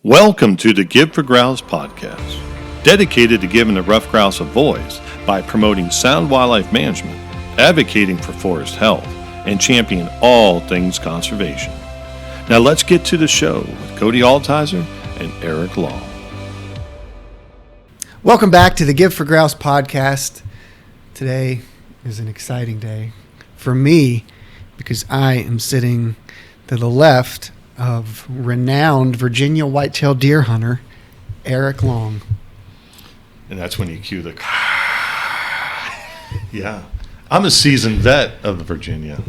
Welcome to the Give for Grouse podcast, dedicated to giving the ruffed grouse a voice by promoting sound wildlife management, advocating for forest health, and championing all things conservation. Now let's get to the show with Cody Altizer and Eric Long. Welcome back to the Give for Grouse podcast. Today is an exciting day for me because I am sitting to the left of renowned Virginia whitetail deer hunter Eric Long. And that's when you cue the yeah. I'm a seasoned vet of Virginia.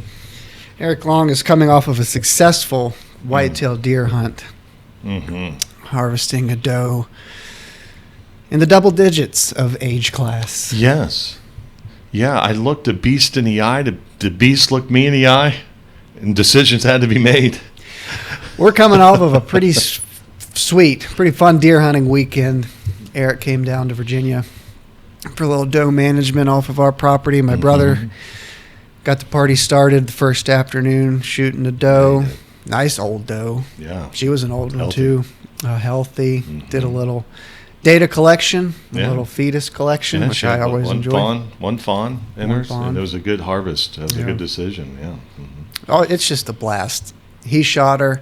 Eric Long is coming off of a successful whitetail deer hunt, harvesting a doe in the double digits of age class. Yes. Yeah, I looked the beast in the eye. The beast looked me in the eye, and decisions had to be made. We're coming off of a pretty sweet, pretty fun deer hunting weekend. Eric came down to Virginia for a little doe management off of our property. My brother got the party started the first afternoon shooting a doe. Nice old doe. Yeah. She was an old one too. Healthy. Did a little data collection, a little fetus collection, which I always enjoy. One fawn in hers, and it was a good harvest. It was a good decision, yeah. Oh, it's just a blast. He shot her.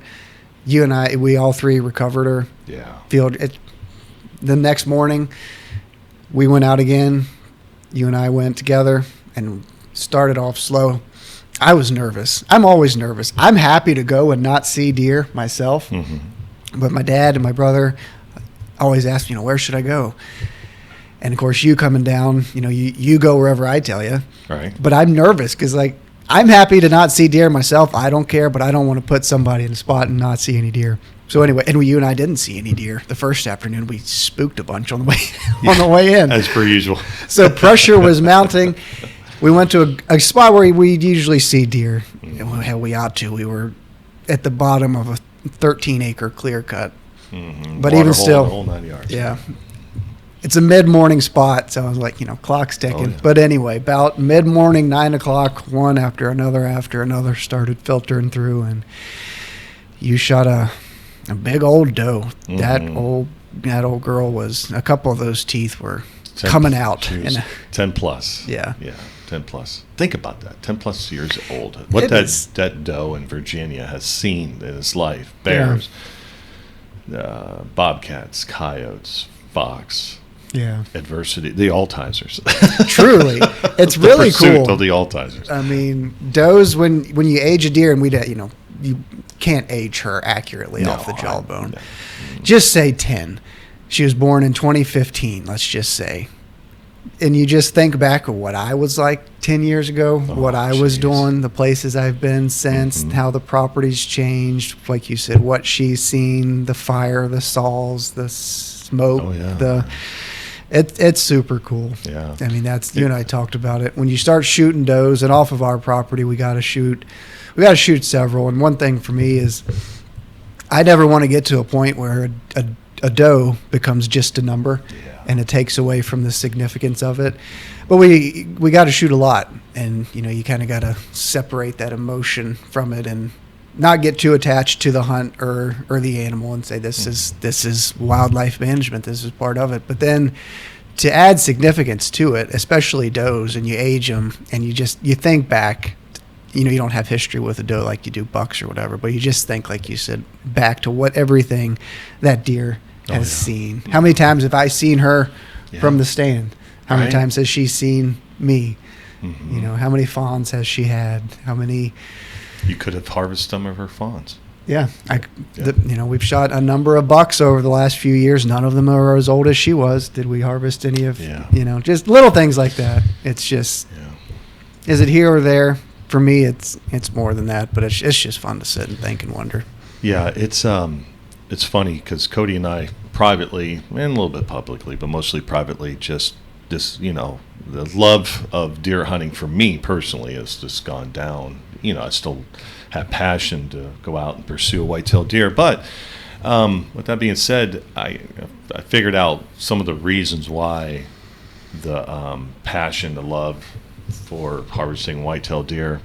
You and I, we all three recovered her. Yeah. The next morning, we went out again. You and I went together and started off slow. I was nervous. I'm always nervous. I'm happy to go and not see deer myself. But my dad and my brother always ask, where should I go? And, of course, you coming down, you go wherever I tell you. Right. But I'm nervous because, I'm happy to not see deer myself. I don't care, but I don't want to put somebody in a spot and not see any deer. So anyway, and you and I didn't see any deer the first afternoon. We spooked a bunch on the way in, as per usual. So pressure was mounting. We went to a spot where we usually see deer. Hell, we ought to. We were at the bottom of a 13-acre clear cut. But Water even still, the whole 9 yards. Yeah. It's a mid-morning spot, so I was like, clock's ticking. Oh, yeah. But anyway, about mid-morning, 9 o'clock, one after another started filtering through, and you shot a big old doe. That old girl was, a couple of those teeth were coming out. 10 plus. Yeah. Yeah, 10 plus. Think about that, 10 plus years old. What that doe in Virginia has seen in its life. Bears, bobcats, coyotes, fox. Yeah. Adversity, the Altizers. Truly. It's really cool. Of the Altizers. I mean, does when you age a deer, and you can't age her accurately off the jawbone. Just say 10. She was born in 2015, let's just say. And you just think back of what I was like 10 years ago, what I was doing, the places I've been since, how the property's changed, like you said, what she's seen, the fire, the saws, the smoke, It's super cool. Yeah. I mean, you and I talked about it. When you start shooting does, and off of our property, we got to shoot several. And one thing for me is I never want to get to a point where a doe becomes just a number and it takes away from the significance of it. But we got to shoot a lot, and you kind of got to separate that emotion from it and not get too attached to the hunt or the animal and say this is wildlife management, this is part of it. But then to add significance to it, especially does, and you age them and you think back, you don't have history with a doe like you do bucks or whatever, but you just think, like you said, back to what everything that deer has seen. How many times have I seen her from the stand? How many times has she seen me? How many fawns has she had? How many... You could have harvested some of her fawns. Yeah. We've shot a number of bucks over the last few years. None of them are as old as she was. Did we harvest any of, just little things like that. It's just, is it here or there? For me, it's more than that, but it's just fun to sit and think and wonder. Yeah, it's funny because Cody and I privately, and a little bit publicly, but mostly privately, just this, the love of deer hunting for me personally has just gone down. I still have passion to go out and pursue a whitetail deer. But with that being said, I figured out some of the reasons why the passion, the love for harvesting whitetail deer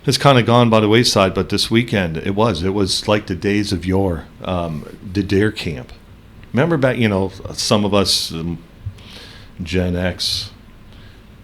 has kind of gone by the wayside, but this weekend it was like the days of yore. The deer camp. Remember back, some of us, Gen X,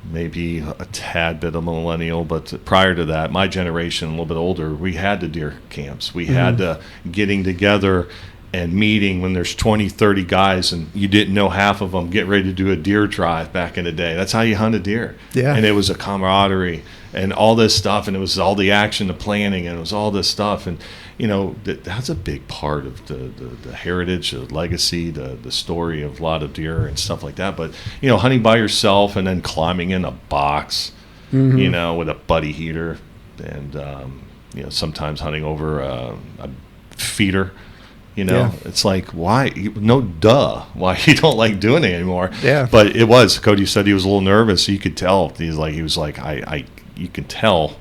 maybe a tad bit of millennial, but prior to that, my generation, a little bit older, we had the deer camps. We had the getting together and meeting when there's 20, 30 guys and you didn't know half of them, get ready to do a deer drive back in the day. That's how you hunted deer. Yeah. And it was a camaraderie and all this stuff, and it was all the action, the planning, and it was all this stuff. And, that's a big part of the heritage, the legacy, the story of a lot of deer and stuff like that. But, hunting by yourself and then climbing in a box, with a buddy heater and, sometimes hunting over a feeder. It's like, why? Why you don't like doing it anymore? Yeah. But it was. Cody said he was a little nervous. You could tell. You could tell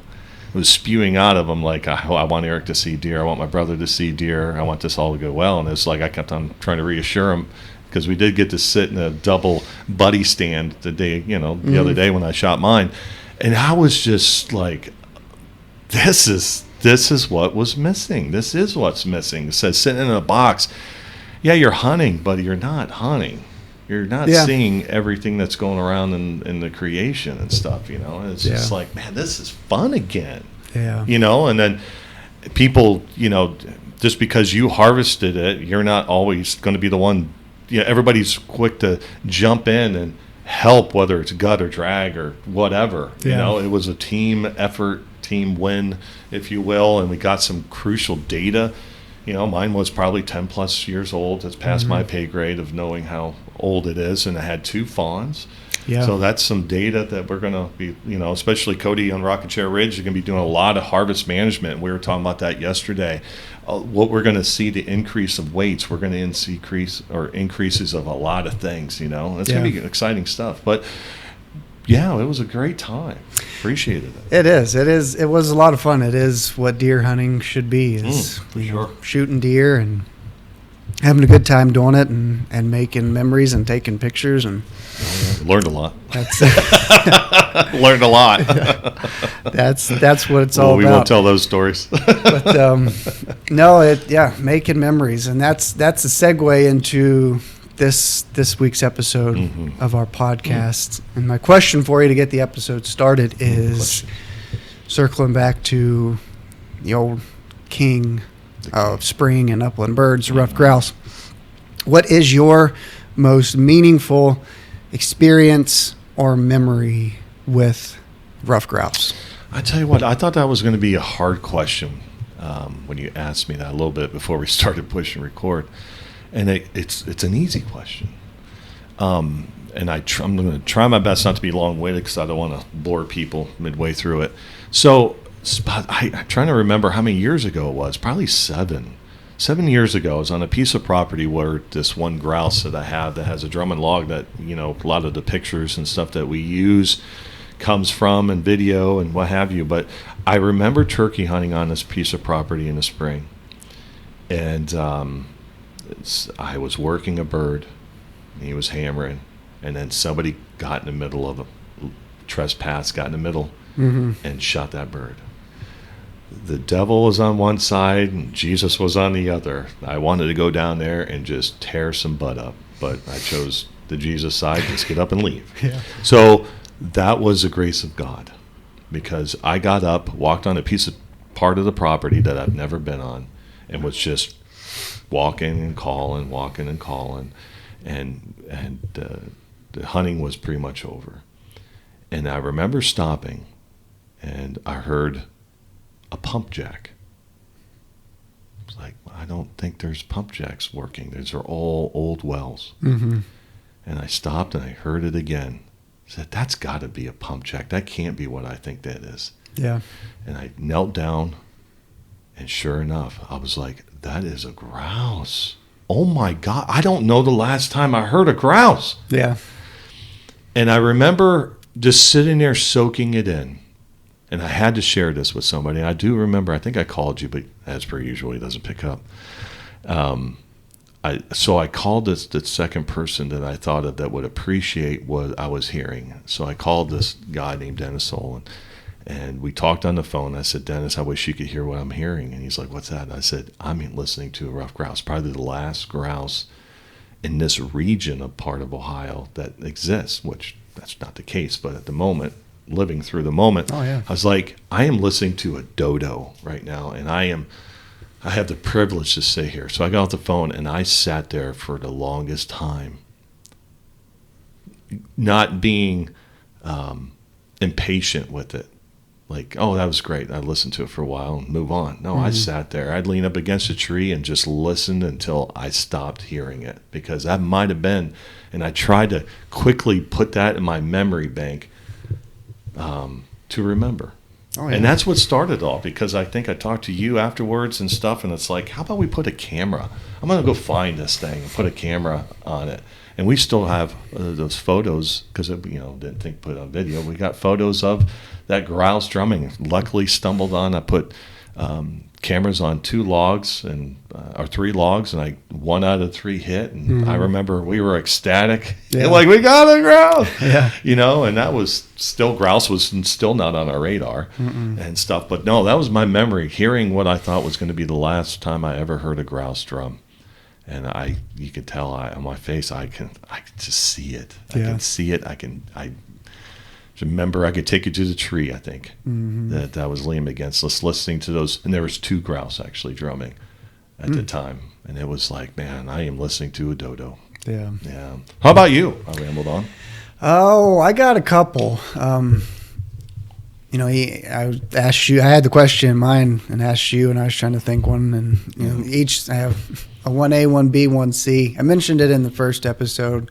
it was spewing out of him like, I want Eric to see deer. I want my brother to see deer. I want this all to go well. And it's like I kept on trying to reassure him because we did get to sit in a double buddy stand the day, the other day when I shot mine. And I was just like, this is what was missing. This is what's missing. It says sitting in a box. Yeah, you're hunting, but you're not hunting. You're not seeing everything that's going around in the creation and stuff, It's just like, man, this is fun again. Yeah. And then people, just because you harvested it, you're not always going to be the one. Everybody's quick to jump in and help, whether it's gut or drag or whatever. It was a team effort, team win, if you will, and we got some crucial data. Mine was probably 10 plus years old. It's past my pay grade of knowing how old it is, and I had 2 fawns. Yeah. So that's some data that we're going to be, especially Cody on Rockin Chair Ridge is going to be doing a lot of harvest management. We were talking about that yesterday. What we're going to see, the increase of weights, we're going to increases of a lot of things, It's going to be exciting stuff. But yeah, it was a great time. Appreciated it. It is. It was a lot of fun. It is what deer hunting should be. Shooting deer and having a good time doing it and making memories and taking pictures and learned a lot. Learned a lot. That's what it's all about. We won't tell those stories. But making memories, and that's a segue into this week's episode of our podcast. And my question for you to get the episode started is circling back to the old king of spring and upland birds, Ruffed Grouse. What is your most meaningful experience or memory with Ruffed Grouse? I tell you what, I thought that was going to be a hard question when you asked me that a little bit before we started pushing record. And it's an easy question. And I'm going to try my best not to be long-winded because I don't want to bore people midway through it. So I'm trying to remember how many years ago it was. Probably 7 years ago. I was on a piece of property where this one grouse that I have that has a drum and log that, a lot of the pictures and stuff that we use comes from, and video and what have you. But I remember turkey hunting on this piece of property in the spring. And I was working a bird, and he was hammering, and then somebody got in the middle of a trespass, got in the middle, and shot that bird. The devil was on one side, and Jesus was on the other. I wanted to go down there and just tear some butt up, but I chose the Jesus side, just get up and leave. Yeah. So that was the grace of God, because I got up, walked on a part of the property that I've never been on, and was just walking and calling, and the hunting was pretty much over. And I remember stopping, and I heard a pump jack. I was like, I don't think there's pump jacks working. These are all old wells. And I stopped, and I heard it again. I said, that's got to be a pump jack. That can't be what I think that is. Yeah. And I knelt down, and sure enough, I was like, that is a grouse. Oh my God. I don't know the last time I heard a grouse. Yeah. And I remember just sitting there soaking it in. And I had to share this with somebody. I do remember, I think I called you, but as per usual, he doesn't pick up. So I called the second person that I thought of that would appreciate what I was hearing. So I called this guy named Dennis Olin. And we talked on the phone. I said, Dennis, I wish you could hear what I'm hearing. And he's like, what's that? And I said, I'm listening to a ruffed grouse, probably the last grouse in this region of part of Ohio that exists, which that's not the case. But at the moment, living through the moment, I was like, I am listening to a dodo right now. And I have the privilege to sit here. So I got off the phone and I sat there for the longest time, not being impatient with it. Like, oh, that was great. I listened to it for a while and move on. No, I sat there. I'd lean up against a tree and just listened until I stopped hearing it, because that might have been, and I tried to quickly put that in my memory bank to remember. Oh, yeah. And that's what started all, because I think I talked to you afterwards and stuff, and it's like, how about we put a camera? I'm going to go find this thing and put a camera on it. And we still have those photos, because didn't think put on video. We got photos of that grouse drumming. Luckily stumbled on. I put cameras on 2 logs or 3 logs, and 1 out of 3 hit. And I remember we were ecstatic, like, we got a grouse, And that was still, grouse was still not on our radar and stuff. But no, that was my memory, hearing what I thought was going to be the last time I ever heard a grouse drum. And you can tell on my face, I can just see it. I can see it. I remember I could take you to the tree, I think, that I was leaning against, listening to those. And there was 2 grouse actually drumming at the time. And it was like, man, I am listening to a dodo. Yeah. Yeah. How about you? I rambled on. Oh, I got a couple. I asked you, I had the question in mind and asked you, and I was trying to think one. And, each, I have a 1A, 1B, 1C. I mentioned it in the first episode.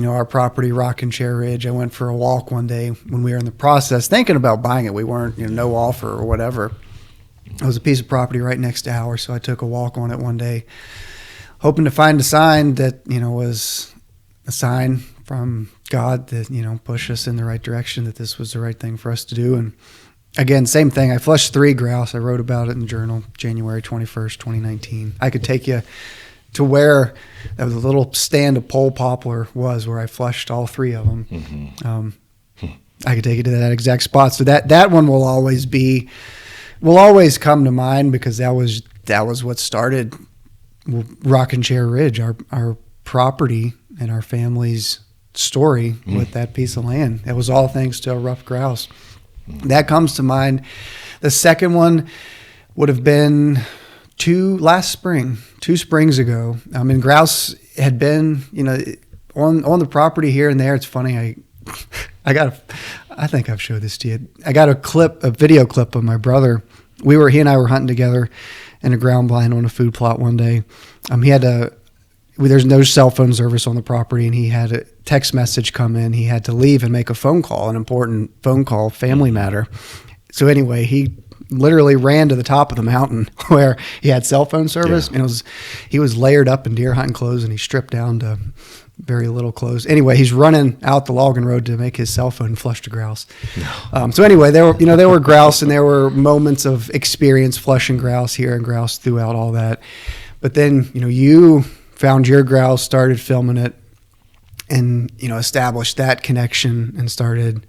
Our property, Rockin Chair Ridge. I went for a walk one day when we were in the process, thinking about buying it. We weren't, no offer or whatever. It was a piece of property right next to ours, so I took a walk on it one day, hoping to find a sign that, was a sign from God that, push us in the right direction, that this was the right thing for us to do. And again, same thing. I flushed 3 grouse. I wrote about it in the journal, January 21st, 2019. I could take you to where the little stand of pole poplar was, where I flushed all 3 of them. I could take you to that exact spot. So that one will always come to mind, because that was what started Rockin Chair Ridge, our property and our family's story with that piece of land. It was all thanks to a ruffed grouse. That comes to mind. The second one would have been 2 springs ago. Grouse had been, on the property here and there. It's funny. I think I've showed this to you. I got a video clip of my brother. He and I were hunting together in a ground blind on a food plot one day. There's no cell phone service on the property, and he had a text message come in. He had to leave and make a phone call, an important phone call, family matter. So anyway, he literally ran to the top of the mountain where he had cell phone service, and he was layered up in deer hunting clothes, and he stripped down to very little clothes. Anyway, he's running out the logging road to make his cell phone and flush a grouse. No. So anyway, there were grouse, and there were moments of experience flushing grouse, hearing grouse throughout all that. But then, you found your grouse, started filming it, and, established that connection and started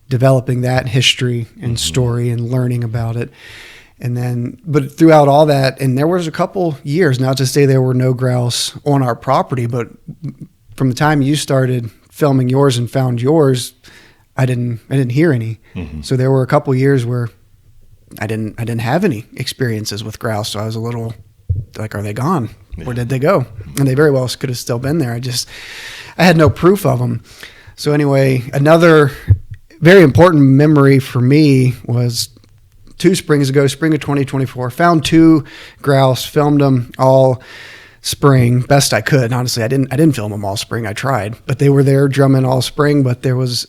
developing that history and story and learning about it. And then, but throughout all that, and there was a couple years, not to say there were no grouse on our property, but from the time you started filming yours and found yours, I didn't hear any. So there were a couple years where I didn't have any experiences with grouse. So I was a little like, are they gone? Where did they go? And they very well could have still been there. I had no proof of them. So anyway, another very important memory for me was 2 springs ago, spring of 2024, found 2 grouse, filmed them all spring, best I could. Honestly, I didn't film them all spring. I tried, but they were there drumming all spring. But there was,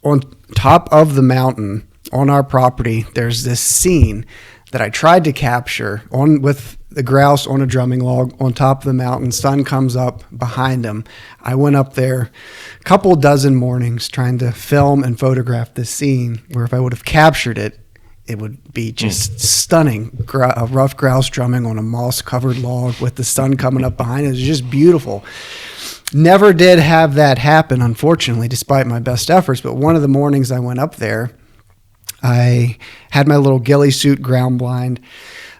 on top of the mountain on our property, there's this scene that I tried to capture with the grouse on a drumming log on top of the mountain. Sun comes up behind them. I went up there a couple dozen mornings trying to film and photograph this scene, where if I would have captured it, it would be just stunning. A ruffed grouse drumming on a moss-covered log with the sun coming up behind it. It was just beautiful. Never did have that happen, unfortunately, despite my best efforts. But one of the mornings I went up there, I had my little ghillie suit ground blind.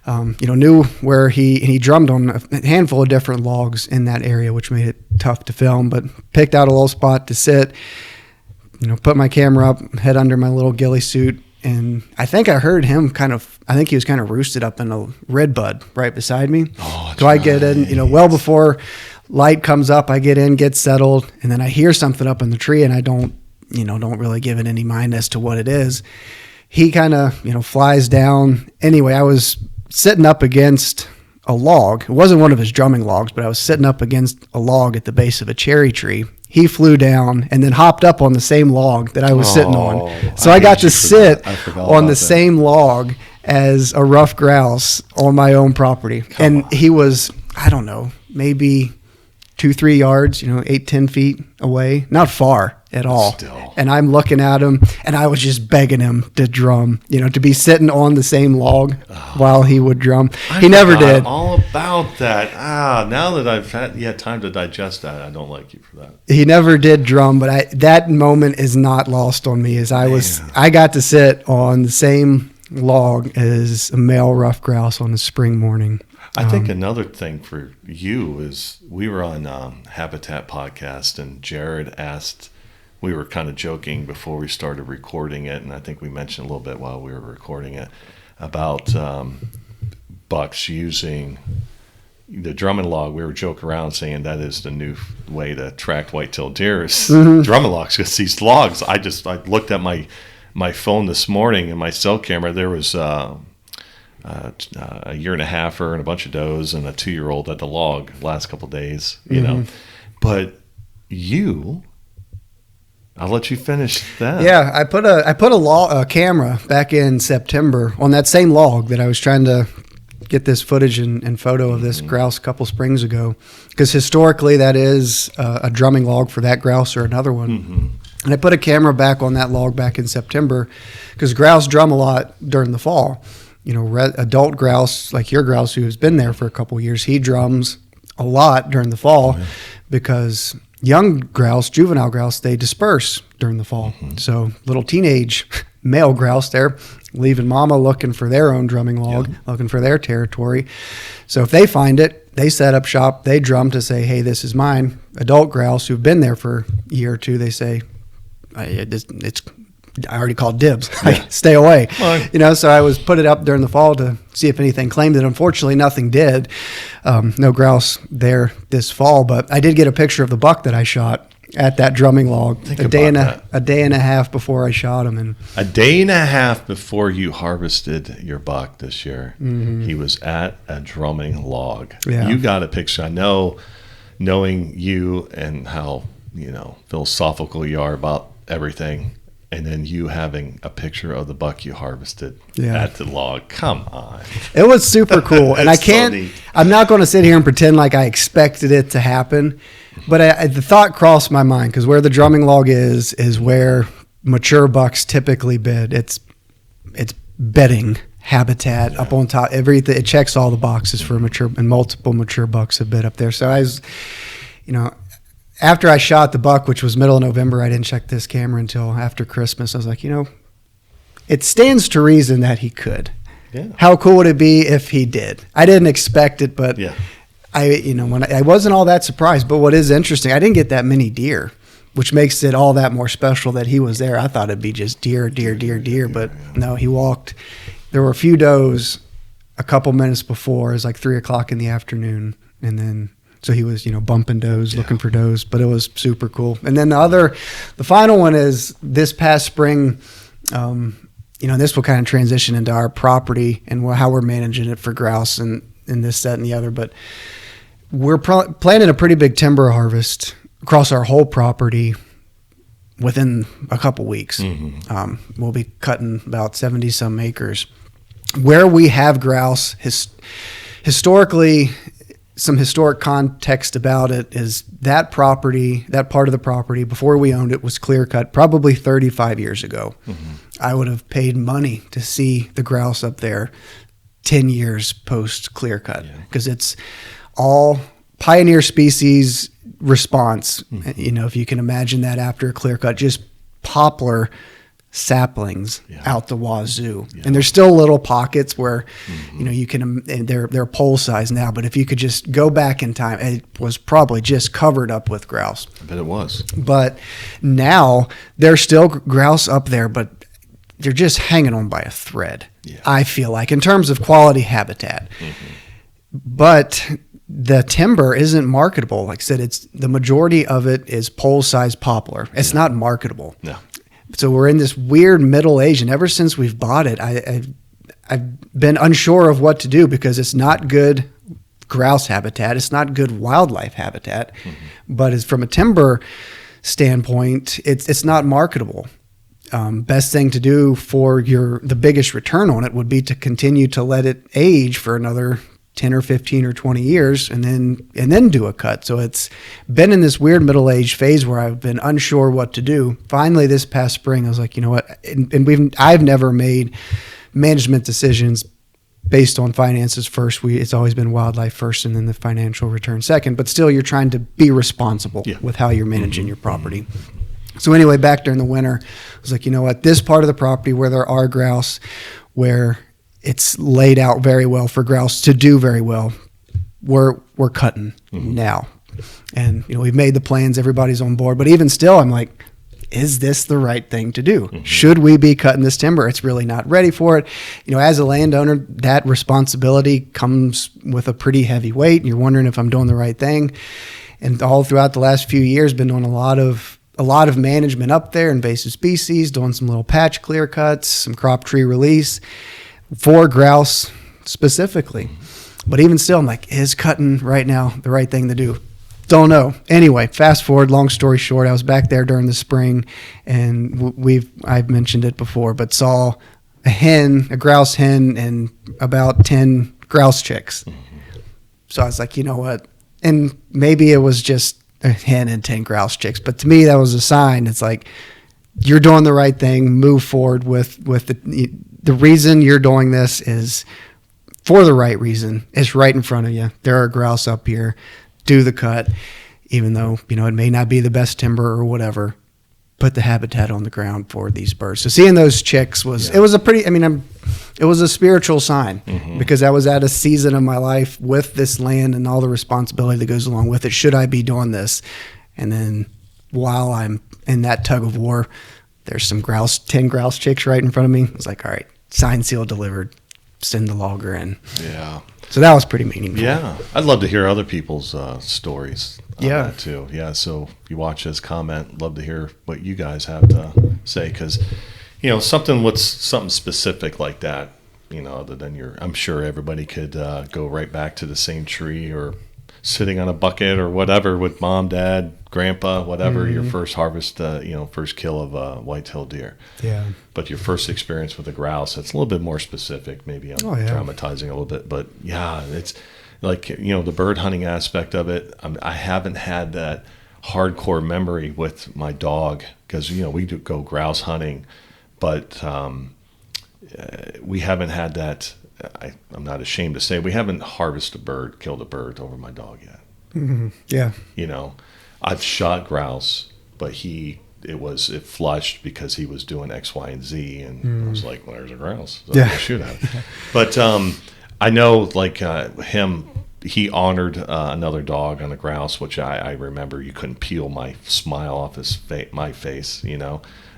Knew where he drummed on a handful of different logs in that area, which made it tough to film, but picked out a little spot to sit, put my camera up, head under my little ghillie suit. And I think I heard him he was kind of roosted up in a redbud right beside me. Oh, so I get in, well before light comes up, I get in, get settled, and then I hear something up in the tree, and I don't really give it any mind as to what it is. He kind of, flies down. Anyway, I was sitting up against a log. It wasn't one of his drumming logs, but I was sitting up against a log at the base of a cherry tree. He flew down and then hopped up on the same log that I was sitting on. So I got to sit on the same log as a ruffed grouse on my own property. He was, I don't know, maybe 2-3 yards, 8-10 feet away. Not far at all. Still. And I'm looking at him, and I was just begging him to drum, to be sitting on the same log while he would drum. He never did. All about that. Now that I've had time to digest that, I don't like you for that. He never did drum, but that moment is not lost on me. As I got to sit on the same log as a male ruffed grouse on a spring morning. I think another thing for you is we were on Habitat podcast, and Jared asked. We were kind of joking before we started recording it, and I think we mentioned a little bit while we were recording it about bucks using the drumming log. We were joking around saying that is the new way to attract white-tailed deer is drumming logs, because these logs, I looked at my phone this morning and my cell camera. There was a year and a halfer and a bunch of does and a 2-year-old at the log last couple of days, But I'll let you finish that. Yeah, I put a camera back in September on that same log that I was trying to get this footage and photo of this grouse a couple springs ago, because historically that is a drumming log for that grouse or another one. And I put a camera back on that log back in September because grouse drum a lot during the fall. Adult grouse, like your grouse who has been there for a couple of years, he drums a lot during the fall because young grouse, juvenile grouse, they disperse during the fall. So little teenage male grouse, they're leaving mama looking for their own drumming log, looking for their territory. So if they find it, they set up shop, they drum to say, hey, this is mine. Adult grouse who've been there for a year or two, they say, I already called dibs. Stay away. So I put it up during the fall to see if anything claimed it. Unfortunately, nothing did. No grouse there this fall, but I did get a picture of the buck that I shot at that drumming log a day and a half before I shot him. And a day and a half before you harvested your buck this year, he was at a drumming log. Yeah. You got a picture. I know, knowing you and how philosophical you are about everything. And then you having a picture of the buck you harvested at the log. Come on. It was super cool. And I'm not going to sit here and pretend like I expected it to happen. But the thought crossed my mind, because where the drumming log is where mature bucks typically bed. It's bedding habitat up on top. Everything. It checks all the boxes for mature, and multiple mature bucks have bed up there. So I was, after I shot the buck, which was middle of November, I didn't check this camera until after Christmas. I was like, it stands to reason that he could. Yeah. How cool would it be if he did? I didn't expect it, but I wasn't all that surprised. But what is interesting, I didn't get that many deer, which makes it all that more special that he was there. I thought it'd be just deer, but no, he walked. There were a few does a couple minutes before. It was like 3:00 in the afternoon, and then. So he was, bumping does, looking for does, but it was super cool. And then the final one is this past spring. This will kind of transition into our property and how we're managing it for grouse and this, that, and the other. But we're planning a pretty big timber harvest across our whole property within a couple weeks. We'll be cutting about 70 some acres. Where we have grouse, historically. Some historic context about it is that part of the property, before we owned it, was clear cut probably 35 years ago. I would have paid money to see the grouse up there 10 years post clear cut, because it's all pioneer species response. If you can imagine that after a clear cut, just poplar saplings Yeah. out the wazoo. Yeah. And there's still little pockets where, you can, and they're pole size now, but if you could just go back in time, it was probably just covered up with grouse. I bet it was. But now there's still grouse up there, but they're just hanging on by a thread. Yeah. I feel like in terms of quality habitat, but the timber isn't marketable. Like I said, it's the majority of it is pole size poplar. It's not marketable. No. So we're in this weird middle age, and ever since we've bought it, I've been unsure of what to do because it's not good grouse habitat. It's not good wildlife habitat, but it's from a timber standpoint, it's not marketable. Best thing to do for the biggest return on it would be to continue to let it age for another 10 or 15 or 20 years and then do a cut. So it's been in this weird middle-aged phase where I've been unsure what to do. Finally, this past spring, I was like, you know what? And I've never made management decisions based on finances first. It's always been wildlife first and then the financial return second, but still you're trying to be responsible with how you're managing your property. So anyway, back during the winter, I was like, you know what? This part of the property where there are grouse, where it's laid out very well for grouse to do very well, we're cutting now. And, we've made the plans. Everybody's on board. But even still, I'm like, is this the right thing to do? Should we be cutting this timber? It's really not ready for it. As a landowner, that responsibility comes with a pretty heavy weight. You're wondering if I'm doing the right thing. And all throughout the last few years, been doing a lot of management up there, invasive species, doing some little patch clear cuts, some crop tree release for grouse specifically. But even still, I'm like, is cutting right now the right thing to do? Don't know. Anyway, fast forward, long story short, I was back there during the spring, and I've mentioned it before, but saw a grouse hen, and about 10 grouse chicks. So I was like, you know what? And maybe it was just a hen and 10 grouse chicks, but to me, that was a sign. It's like, you're doing the right thing. Move forward with the reason you're doing this is for the right reason. It's right in front of you. There are grouse up here. Do the cut, even though, it may not be the best timber or whatever. Put the habitat on the ground for these birds. So seeing those chicks it was a pretty, it was a spiritual sign because I was at a season of my life with this land and all the responsibility that goes along with it. Should I be doing this? And then while I'm in that tug of war, there's some 10 grouse chicks right in front of me. I was like, all right, sign, seal, delivered. Send the logger in. Yeah. So that was pretty meaningful. Yeah. I'd love to hear other people's stories on Yeah. that too. Yeah. So if you watch this comment, love to hear what you guys have to say because, something specific like that, other than I'm sure everybody could go right back to the same tree or sitting on a bucket or whatever with mom, dad, grandpa, whatever, your first harvest, first kill of a white-tailed deer. Yeah. But your first experience with a grouse, it's a little bit more specific. Maybe I'm dramatizing a little bit. But, yeah, it's like, the bird hunting aspect of it, I haven't had that hardcore memory with my dog because, we do go grouse hunting. But we haven't had that. I'm not ashamed to say we haven't killed a bird over my dog yet. Yeah. I've shot grouse, but it flushed because he was doing X, Y, and Z, and I was like, well, there's a grouse. So I'm gonna shoot at it. But I know, him, he honored another dog on a grouse, which I remember you couldn't peel my smile off my face,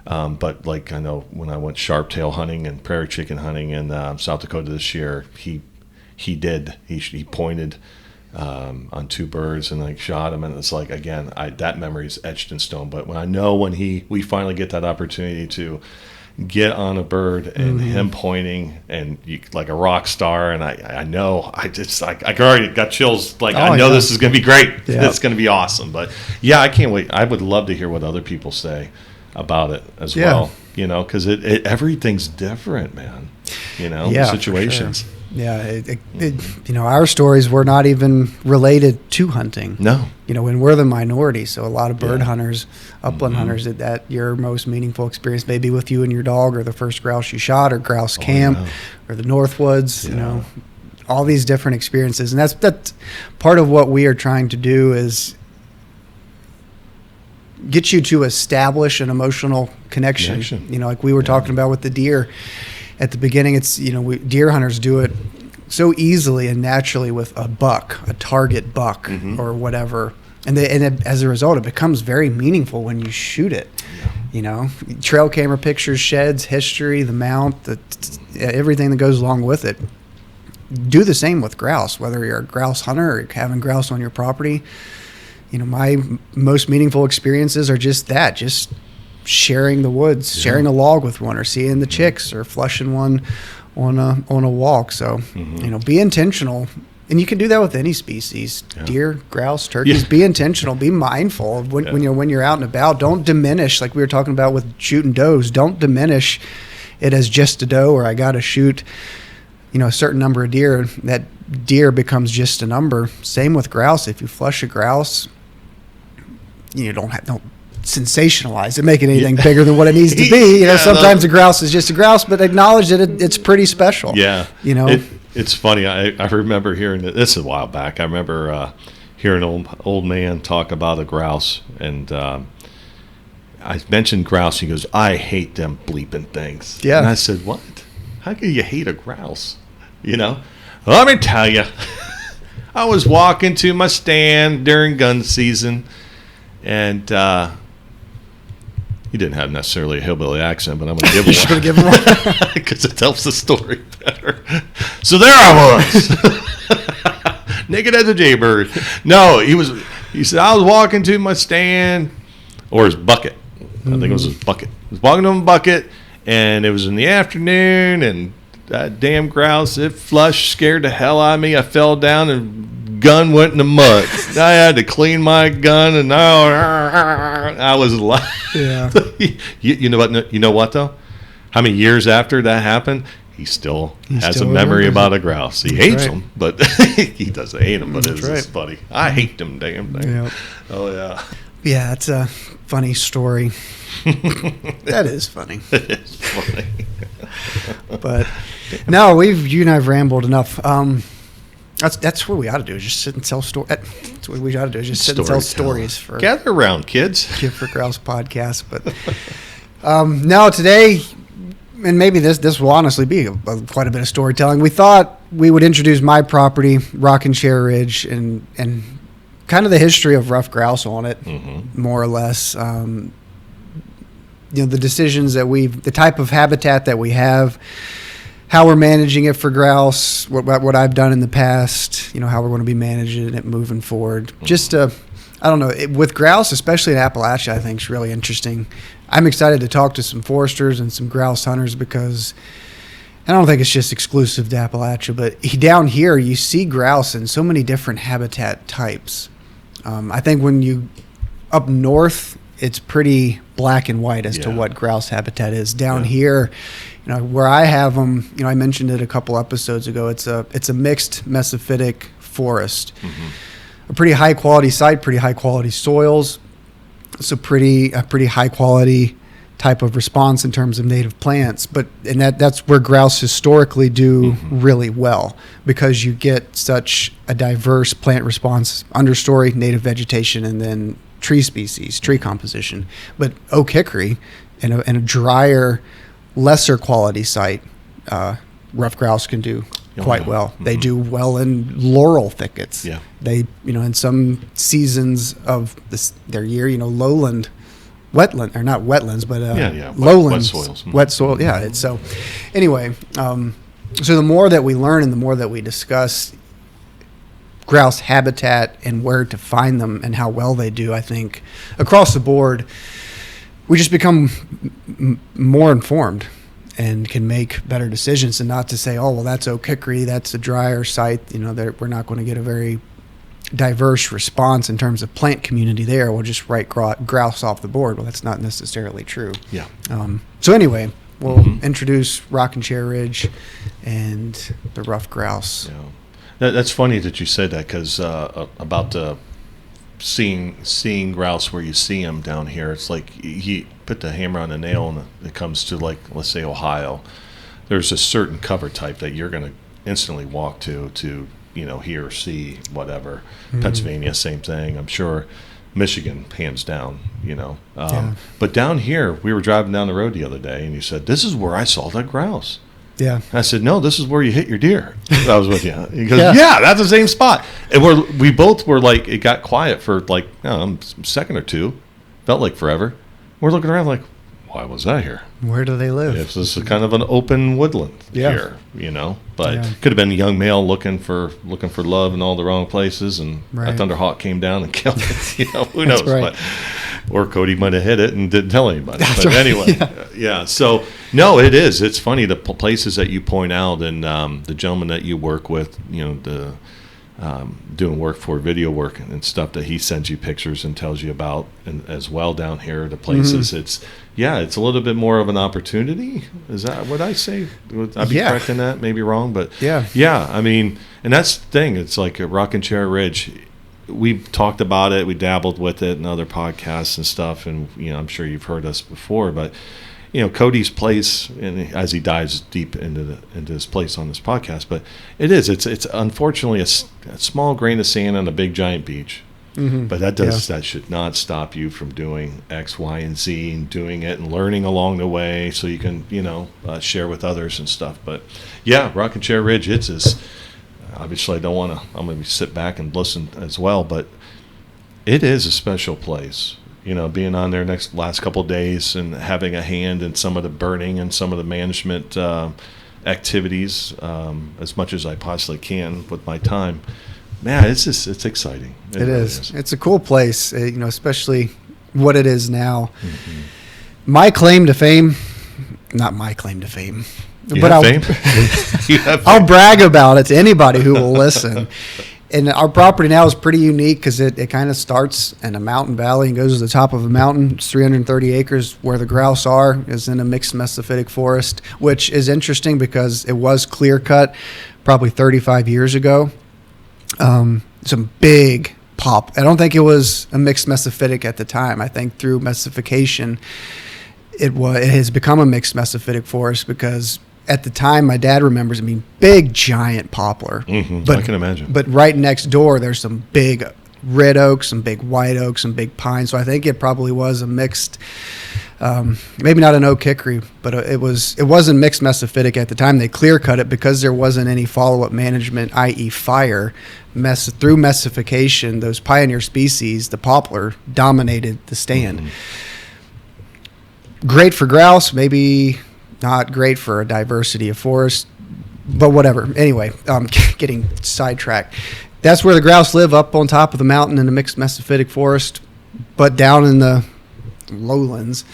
But I know when I went sharp-tail hunting and prairie chicken hunting in South Dakota this year, he pointed on 2 birds and shot them, and it's like, again, that memory is etched in stone. But when we finally get that opportunity to get on a bird and him pointing and like a rock star, and I know I already got chills. I know this is going to be great. Yeah. It's going to be awesome. But yeah, I can't wait. I would love to hear what other people say about it as well. Because everything's different, man. Yeah, situations. For sure. Yeah, our stories were not even related to hunting. No. And we're the minority, so a lot of bird hunters, upland hunters, that your most meaningful experience may be with you and your dog, or the first grouse you shot, or grouse camp, or the Northwoods. All these different experiences, and that's part of what we are trying to do is get you to establish an emotional connection. You know, like we were talking about with the deer at the beginning. It's, you know, deer hunters do it so easily and naturally with a buck, a target buck or whatever. And as a result, it becomes very meaningful when you shoot it. You know, trail camera pictures, sheds, history, the mount, everything that goes along with it. Do the same with grouse, whether you're a grouse hunter or having grouse on your property. You know, my most meaningful experiences are just that, just sharing the woods, sharing a log with one, or seeing the chicks, or flushing one on a walk. So, you know, be intentional. And you can do that with any species, deer, grouse, turkeys. Be intentional, be mindful of when you're out and about. Don't diminish, like we were talking about with shooting does. Don't diminish it as just a doe, or I got to shoot, you know, a certain number of deer. That deer becomes just a number. Same with grouse. If you flush a grouse, you don't sensationalize it, make it anything bigger than what it needs to be. You know, sometimes a grouse is just a grouse, but acknowledge that it's pretty special. Yeah, you know. It's funny. I remember hearing this a while back. I remember hearing an old man talk about a grouse, and I mentioned grouse. He goes, "I hate them bleeping things." Yeah. And I said, "What? How can you hate a grouse?" You know, let me tell you. I was walking to my stand during gun season, and he didn't have necessarily a hillbilly accent, but I'm going to give him one. You should give him one. Because it tells the story better. So there I was. Naked as a jaybird. No, he said, I was walking to my stand, or his bucket. I think it was his bucket. I was walking to my bucket, and it was in the afternoon, and that damn grouse, it flushed, scared the hell out of me. I fell down, and gun went in the mud. I had to clean my gun, and I was alive. Yeah. You know what though? How many years after that happened, he still has a memory about a grouse. He hates them, but he doesn't hate them. But it's funny. I hate them damn thing. Yep. Oh yeah. Yeah, it's a funny story. That is funny. It is funny. But no, you and I've rambled enough. That's what we ought to do. Is just sit and tell stories. That's what we ought to do. Is just sit and tell stories for gather around, kids. Gift for Grouse podcast. But no, today, and maybe this will honestly be quite a bit of storytelling. We thought we would introduce my property, Rockin Chair Ridge, and kind of the history of ruffed grouse on it, more or less. You know, the decisions that the type of habitat that we have, how we're managing it for grouse, what I've done in the past, you know, how we're going to be managing it moving forward. Just, I don't know, with grouse, especially in Appalachia, I think is really interesting. I'm excited to talk to some foresters and some grouse hunters because I don't think it's just exclusive to Appalachia, but down here you see grouse in so many different habitat types. I think when you up north, it's pretty black and white as to what grouse habitat is. Down here, you know, where I have them, you know, I mentioned it a couple episodes ago. It's a mixed mesophytic forest, a pretty high quality site, pretty high quality soils. It's a pretty high quality type of response in terms of native plants. And that's where grouse historically do really well, because you get such a diverse plant response, understory, native vegetation, and then tree species, tree composition. But oak hickory in a drier, lesser quality site, ruffed grouse can do quite well. They do well in laurel thickets. Yeah. They, you know, in some seasons of their year, you know, lowland, wetland, or not wetlands, but lowlands, wet soils. Wet soil. Yeah. It's so anyway, so the more that we learn and the more that we discuss grouse habitat and where to find them and how well they do, I think across the board, we just become more informed and can make better decisions, and not to say, oh, well, that's oak hickory, that's a drier site, you know, we're not going to get a very diverse response in terms of plant community there. We'll just write grouse off the board. Well, that's not necessarily true. Yeah. So anyway, we'll introduce Rockin Chair Ridge and the ruffed grouse. Yeah. That's funny that you said that, because about seeing grouse where you see them down here, it's like he put the hammer on the nail when it comes to, like, let's say Ohio. There's a certain cover type that you're going to instantly walk to, you know, hear, see, whatever. Pennsylvania, same thing. I'm sure Michigan, hands down, But down here, we were driving down the road the other day, and you said, "This is where I saw that grouse." Yeah. And I said, "No, this is where you hit your deer." I was with you. He goes, "Yeah, that's the same spot." And we both were like, it got quiet for like a second or two, felt like forever. We're looking around like, why was I here? Where do they live? This is kind of an open woodland here, But could have been a young male looking for love in all the wrong places, and a thunderhawk came down and killed it. Who knows? Right. Or Cody might have hit it and didn't tell anybody. That's but right. anyway, yeah. So no, it is. It's funny the places that you point out, and the gentleman that you work with, doing work for video work and stuff that he sends you pictures and tells you about, and as well down here, the places it's a little bit more of an opportunity. Is that what I say? Would I be correct in that? Maybe wrong, but yeah. I mean, and that's the thing. It's like at Rockin Chair Ridge, we talked about it. We dabbled with it in other podcasts and stuff, and I'm sure you've heard us before, but. Cody's place, and as he dives deep into his place on this podcast, but it's unfortunately a small grain of sand on a big giant beach. Mm-hmm. But that should not stop you from doing X, Y, and Z, and doing it and learning along the way, so you can share with others and stuff. But yeah, Rockin Chair Ridge, obviously I'm going to sit back and listen as well, but it is a special place. Being on there last couple of days and having a hand in some of the burning and some of the management activities as much as I possibly can with my time. Man, it's exciting. It really is. It's a cool place, especially what it is now. Mm-hmm. My claim to fame, not my claim to fame, but I'll brag about it to anybody who will listen. And our property now is pretty unique because it kind of starts in a mountain valley and goes to the top of a mountain. It's 330 acres where the grouse is in a mixed mesophytic forest, which is interesting because it was clear cut probably 35 years ago. Some big pop. I don't think it was a mixed mesophytic at the time. I think through mesification, it has become a mixed mesophytic forest because at the time, my dad remembers, big giant poplar. Mm-hmm. I can imagine. But right next door, there's some big red oaks, some big white oaks, some big pines. So I think it probably was a mixed, maybe not an oak hickory, but it wasn't mixed mesophytic at the time. They clear cut it because there wasn't any follow-up management, i.e. fire. Through mesification, those pioneer species, the poplar, dominated the stand. Mm-hmm. Great for grouse, maybe not great for a diversity of forest, but whatever. Anyway, getting sidetracked. That's where the grouse live, up on top of the mountain in the mixed mesophytic forest. But down in the lowlands,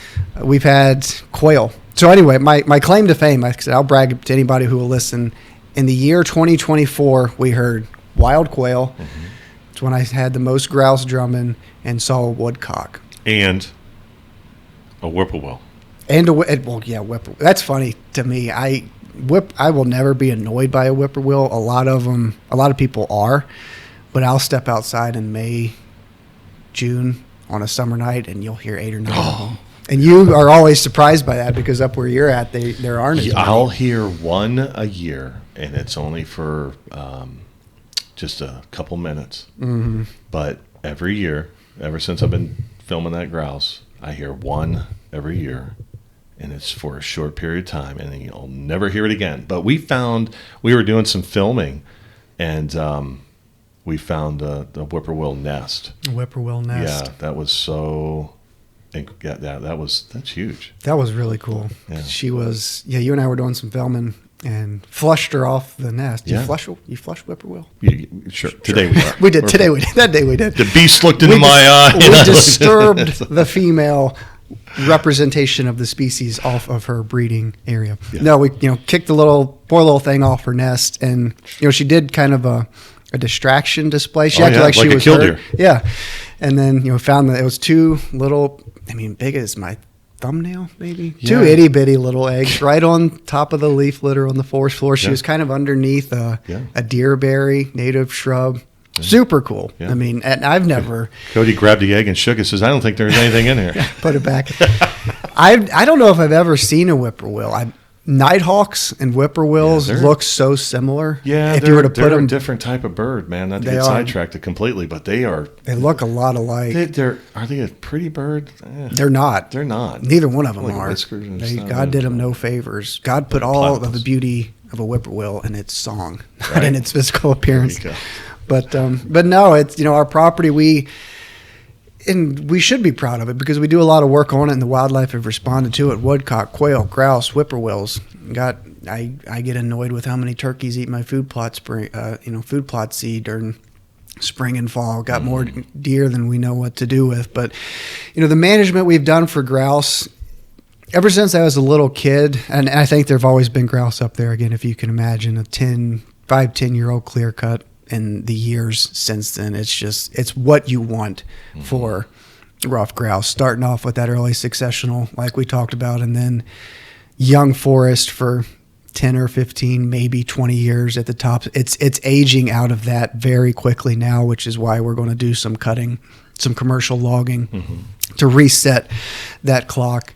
we've had quail. So anyway, my claim to fame, like I said, I'll brag to anybody who will listen. In the year 2024, we heard wild quail. Mm-hmm. It's when I had the most grouse drumming and saw a woodcock. And a whippoorwill. Whippoorwill. That's funny to me. I will never be annoyed by a whippoorwill. A lot of people are, but I'll step outside in May, June on a summer night, and you'll hear 8 or 9 of them. And you are always surprised by that because up where you're at, there aren't as many. I'll hear one a year, and it's only for just a couple minutes. Mm-hmm. But every year, ever since I've been filming that grouse, I hear one every year. And it's for a short period of time, and then you'll never hear it again. But we were doing some filming, and we found the whippoorwill nest. Whippoorwill nest. Yeah, that was so. That's huge. That was really cool. Yeah. She was. Yeah, you and I were doing some filming and flushed her off the nest. You flush whippoorwill? Sure. Today we are. We did. Today we did. That day we did. The beast looked into my eye. We disturbed the female representation of the species off of her breeding area. Yeah. No, we kicked the poor little thing off her nest, and she did kind of a distraction display. She acted like she was killed hurt. Her. Yeah, and then found that it was 2 little, big as my thumbnail, maybe 2 itty bitty little eggs right on top of the leaf litter on the forest floor. She was kind of underneath a deerberry native shrub. Super cool. Yeah. And I've never. Cody grabbed the egg and shook it. Says, "I don't think there's anything in here." Put it back. I don't know if I've ever seen a whippoorwill. Nighthawks and whippoorwills look so similar. Yeah, if you were to put them, a different type of bird, man. Not to get sidetracked completely, but they look a lot alike. Are they a pretty bird? They're not. They're not. Neither one of them like are. God God did them no favors. God put all of the beauty of a whippoorwill in its song, not in its physical appearance. But no, it's our property. And we should be proud of it because we do a lot of work on it, and the wildlife have responded to it. Woodcock, quail, grouse, whippoorwills. I get annoyed with how many turkeys eat my food plot seed during spring and fall. Got more deer than we know what to do with. But the management we've done for grouse ever since I was a little kid, and I think there've always been grouse up there. Again, if you can imagine a 10-year-old clear cut. And the years since then, it's what you want for ruffed grouse. Starting off with that early successional, like we talked about, and then young forest for 10 or 15, maybe 20 years at the top. It's aging out of that very quickly now, which is why we're going to do some cutting, some commercial logging to reset that clock.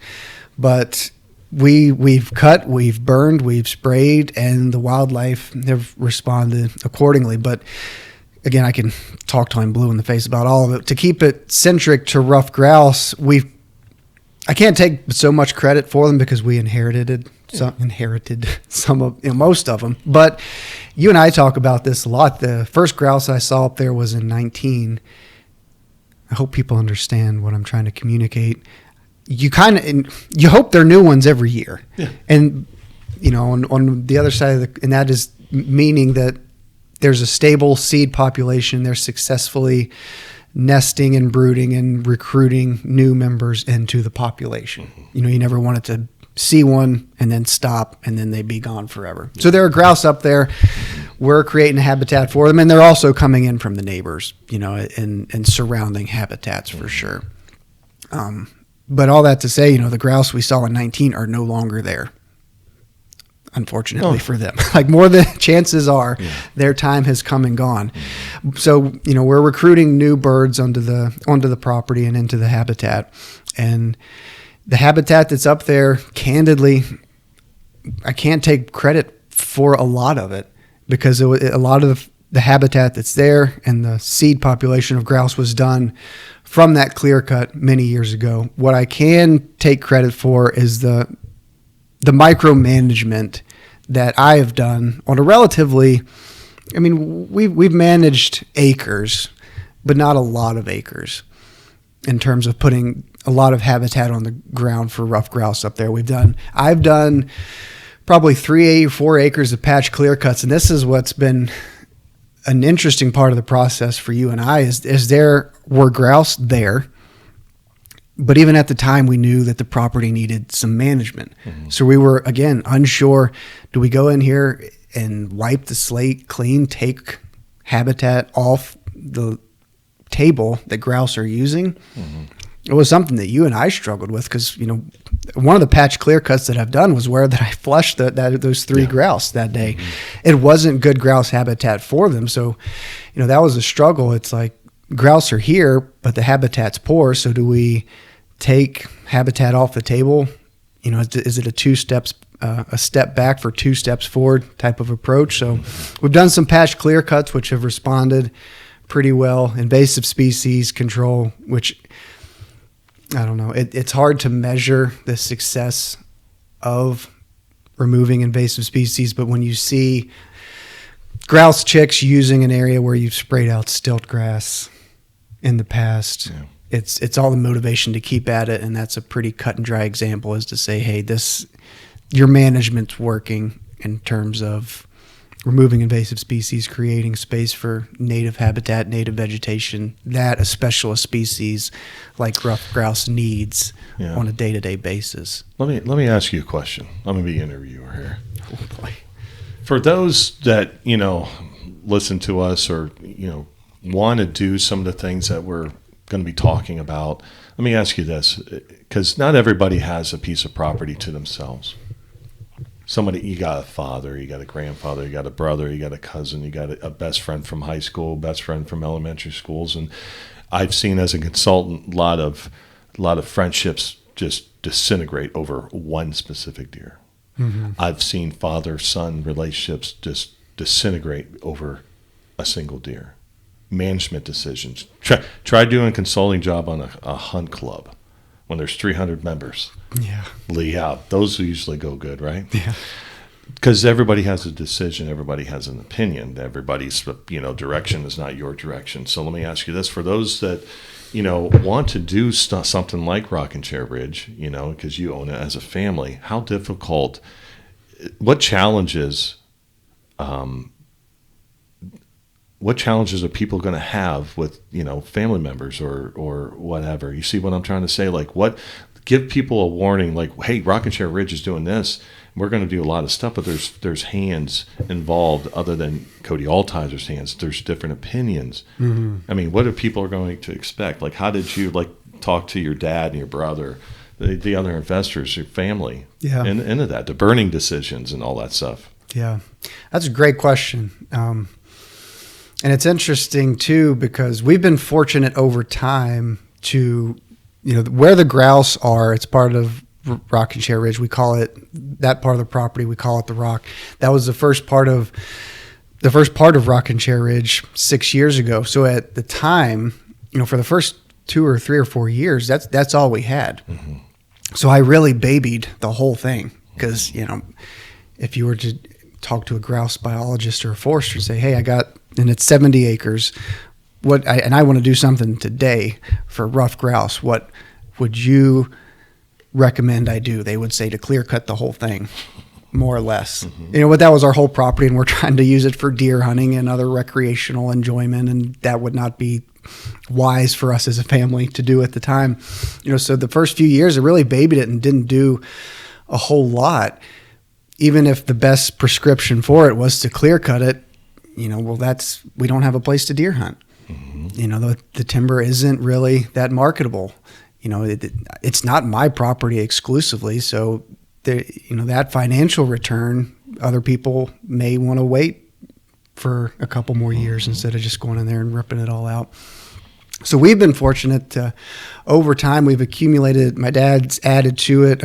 But we've cut, we've burned, we've sprayed, and the wildlife have responded accordingly. But again, I can talk till I'm blue in the face about all of it. To keep it centric to ruffed grouse, I can't take so much credit for them because we inherited some of most of them. But you and I talk about this a lot. The first grouse I saw up there was in 19. I hope people understand what I'm trying to communicate. You hope they're new ones every year. Yeah. And, on the other side and that is meaning that there's a stable seed population. They're successfully nesting and brooding and recruiting new members into the population. You never want it to see one and then stop and then they be gone forever. So there are grouse up there. We're creating a habitat for them, and they're also coming in from the neighbors, and surrounding habitats for sure. But all that to say, the grouse we saw in 19 are no longer there, unfortunately for them. Like more the chances are their time has come and gone. So, we're recruiting new birds onto the property and into the habitat. And the habitat that's up there, candidly, I can't take credit for a lot of it because a lot of the habitat that's there and the seed population of grouse was done from that clear cut many years ago. What I can take credit for is the micromanagement that I have done on a relatively, we've managed acres, but not a lot of acres in terms of putting a lot of habitat on the ground for ruffed grouse up there. I've done probably 3 or 4 acres of patch clear cuts, and this is what's been an interesting part of the process for you and I is there were grouse there, but even at the time we knew that the property needed some management. So we were, again, unsure. Do we go in here and wipe the slate clean, take habitat off the table that grouse are using? It was something that you and I struggled with because, one of the patch clear cuts that I've done was where that I flushed those 3 grouse that day. It wasn't good grouse habitat for them. So, that was a struggle. It's like grouse are here, but the habitat's poor. So do we take habitat off the table? Is it a step back for 2 steps forward type of approach? So we've done some patch clear cuts, which have responded pretty well. Invasive species control, which I don't know. It's hard to measure the success of removing invasive species, but when you see grouse chicks using an area where you've sprayed out stilt grass in the past, it's all the motivation to keep at it, and that's a pretty cut and dry example is to say, hey, your management's working in terms of removing invasive species, creating space for native habitat, native vegetation, that a specialist species like ruffed grouse needs on a day-to-day basis. Let me ask you a question. I'm going to be interviewer here. Oh, boy. For those that, listen to us or, want to do some of the things that we're going to be talking about, let me ask you this, because not everybody has a piece of property to themselves. You got a father, you got a grandfather, you got a brother, you got a cousin, you got a best friend from high school, best friend from elementary schools. And I've seen as a consultant a lot of friendships just disintegrate over one specific deer. I've seen father-son relationships just disintegrate over a single deer. Management decisions. Try doing a consulting job on a hunt club when there's 300 members. Yeah, those usually go good, right? Yeah. Because everybody has a decision, everybody has an opinion, everybody's direction is not your direction. So let me ask you this: for those that want to do something like Rockin Chair Ridge, because you own it as a family, how difficult? What challenges? What challenges are people going to have with family members or whatever? You see what I'm trying to say? Like, give people a warning, like, hey, Rockin Chair Ridge is doing this. We're going to do a lot of stuff, but there's hands involved other than Cody Altiser's hands. There's different opinions. I mean, what are people going to expect? Like, how did you talk to your dad and your brother, the other investors, your family, into that, the burning decisions and all that stuff? Yeah, that's a great question. And it's interesting too, because we've been fortunate over time to, where the grouse are, it's part of Rockin Chair Ridge. We call it that part of the property. We call it the Rock. That was the first part of Rockin Chair Ridge 6 years ago. So at the time, for the first 2 or 3 or 4 years, that's all we had. So I really babied the whole thing because, if you were to talk to a grouse biologist or a forester and say, hey, and it's 70 acres, and I want to do something today for ruffed grouse, what would you recommend I do? They would say to clear cut the whole thing, more or less. But that was our whole property, and we're trying to use it for deer hunting and other recreational enjoyment, and that would not be wise for us as a family to do at the time. So the first few years I really babied it and didn't do a whole lot, even if the best prescription for it was to clear cut it. We don't have a place to deer hunt. The timber isn't really that marketable. It's not my property exclusively. So that financial return, other people may want to wait for a couple more years instead of just going in there and ripping it all out. So we've been fortunate to, over time, we've accumulated, my dad's added to it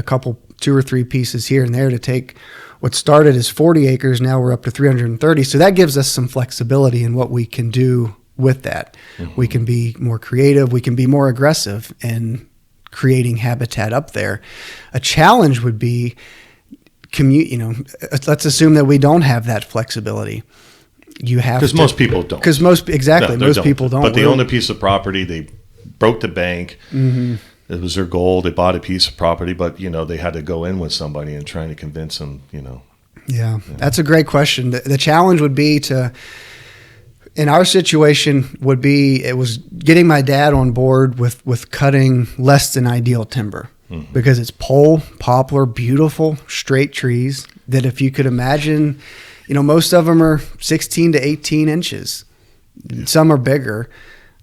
2 or 3 pieces here and there to take what started as 40 acres. Now we're up to 330. So that gives us some flexibility in what we can do with that. We can be more creative. We can be more aggressive in creating habitat up there. A challenge would be let's assume that we don't have that flexibility. You have because most people don't. Because most people don't. But they own a piece of property. They broke the bank. It was their goal. They bought a piece of property, but they had to go in with somebody and trying to convince them. Yeah, that's a great question. The challenge would be in our situation it was getting my dad on board with cutting less than ideal timber, because it's pole, poplar, beautiful, straight trees that if you could imagine, most of them are 16 to 18 inches. Some are bigger,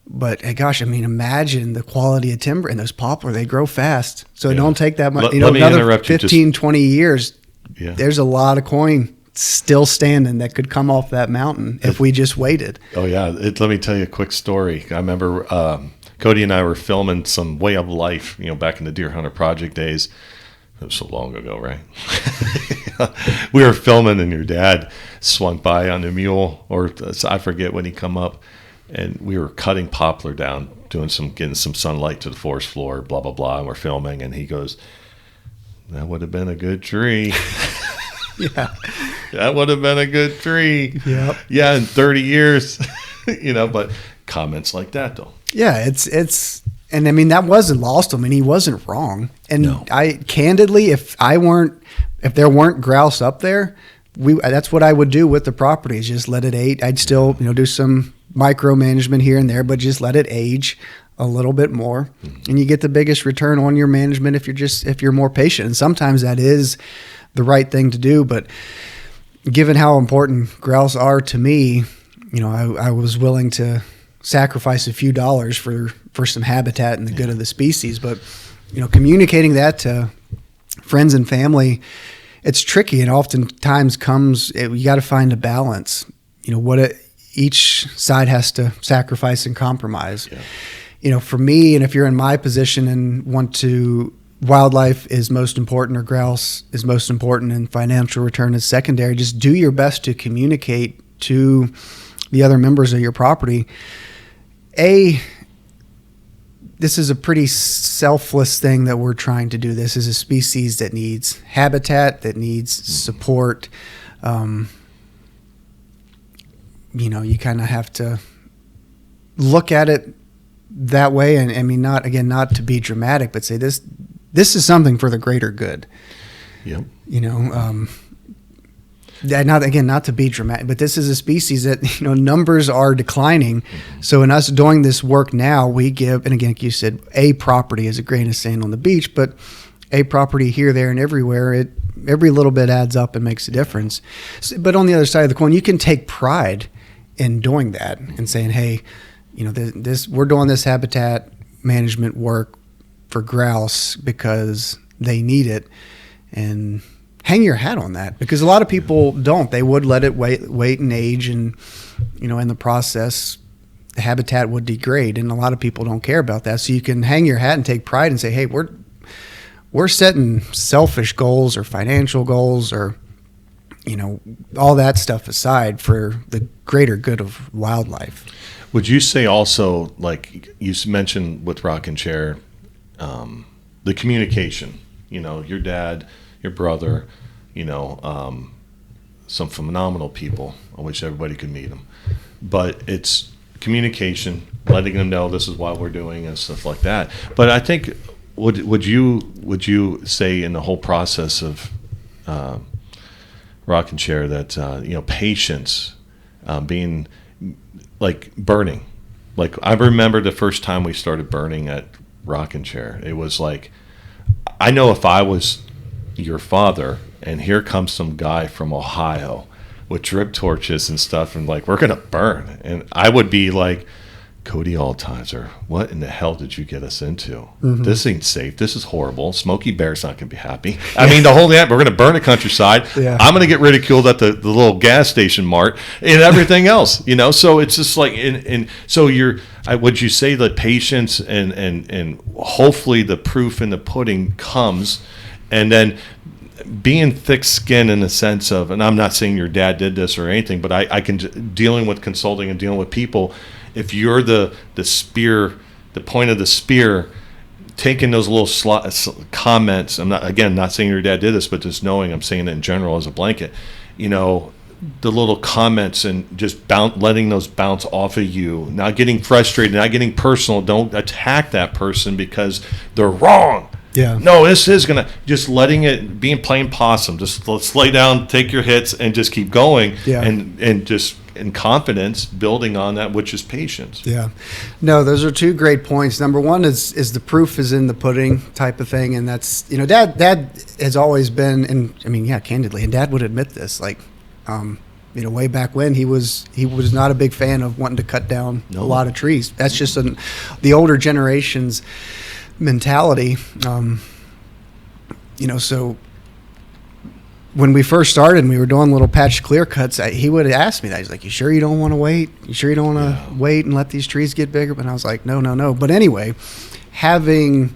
but imagine the quality of timber, and those poplar, they grow fast. So it don't take that much, another 15, 20 years. Yeah. There's a lot of coin still standing that could come off that mountain if we just waited. Oh yeah. Let me tell you a quick story. I remember Cody and I were filming some Way of Life, back in the Deer Hunter Project days. It was so long ago, right? We were filming and your dad swung by on a mule, or I forget when he come up, and we were cutting poplar down, getting some sunlight to the forest floor, blah, blah, blah. And we're filming and he goes, that would have been a good tree. Yeah. That would have been a good tree. Yep. Yeah, in 30 years. But comments like that, though. Yeah, and that wasn't lost on him, and he wasn't wrong. And no. Candidly, if there weren't grouse up there, that's what I would do with the property, is just let it age. I'd still, do some micromanagement here and there, but just let it age a little bit more, and you get the biggest return on your management if you're more patient. And sometimes that is the right thing to do, but given how important grouse are to me, I was willing to sacrifice a few dollars for some habitat and the good of the species. But communicating that to friends and family, it's tricky, and oftentimes you got to find a balance. Each side has to sacrifice and compromise. For me, and if you're in my position and want to wildlife is most important or grouse is most important and financial return is secondary. Just do your best to communicate to the other members of your property. This is a pretty selfless thing that we're trying to do. This is a species that needs habitat, that needs support. You kind of have to look at it that way. And I mean, not to be dramatic, but say this is something for the greater good. Yep. Not to be dramatic, but this is a species that, numbers are declining. Mm-hmm. So in us doing this work now, we give, and again, like you said, a property is a grain of sand on the beach, but a property here, there, and everywhere, every little bit adds up and makes a difference. But on the other side of the coin, you can take pride in doing that and saying, hey, we're doing this habitat management work for grouse because they need it, and hang your hat on that, because a lot of people don't. They would let it wait and age, and in the process, the habitat would degrade, and a lot of people don't care about that. So you can hang your hat and take pride and say, hey, we're setting selfish goals or financial goals or all that stuff aside for the greater good of wildlife. Would you say also, like you mentioned with Rockin Chair, the communication, your dad, your brother, some phenomenal people. I wish everybody could meet them. But it's communication, letting them know this is what we're doing and stuff like that. But I think, would you say in the whole process of Rockin Chair that, patience, being like burning. Like I remember the first time we started burning at Rockin Chair, it was like, I know if I was your father and here comes some guy from Ohio with drip torches and stuff and like, we're going to burn. And I would be like, Cody Altizer, what in the hell did you get us into? Mm-hmm. This ain't safe. This is horrible. Smokey Bear's not going to be happy. I mean, the whole thing, we're going to burn the countryside. Yeah. I'm going to get ridiculed at the little gas station mart and everything else, So it's just like, and so would you say the patience and hopefully the proof in the pudding comes, and then being thick-skinned in the sense of, and I'm not saying your dad did this or anything, but I can, dealing with consulting and dealing with people, if you're the spear, the point of the spear, taking those little comments, I'm not saying your dad did this, but just knowing, I'm saying it in general as a blanket, the little comments and just letting those bounce off of you, not getting frustrated, not getting personal. Don't attack that person because they're wrong. Yeah. No, this is going to, just letting it, being plain possum. Just let's lay down, take your hits, and just keep going. Yeah. And just in confidence, building on that, which is patience. Yeah. No, those are two great points. Number one is the proof is in the pudding type of thing. And that's, Dad has always been, and I mean, yeah, candidly, and Dad would admit this, like, way back when he was not a big fan of wanting to cut down a lot of trees. That's just the older generation's mentality. So when we first started and we were doing little patch clear cuts, he would ask me that. He's like, you sure you don't want to wait? You sure you don't want to wait and let these trees get bigger? But I was like, no. But anyway, having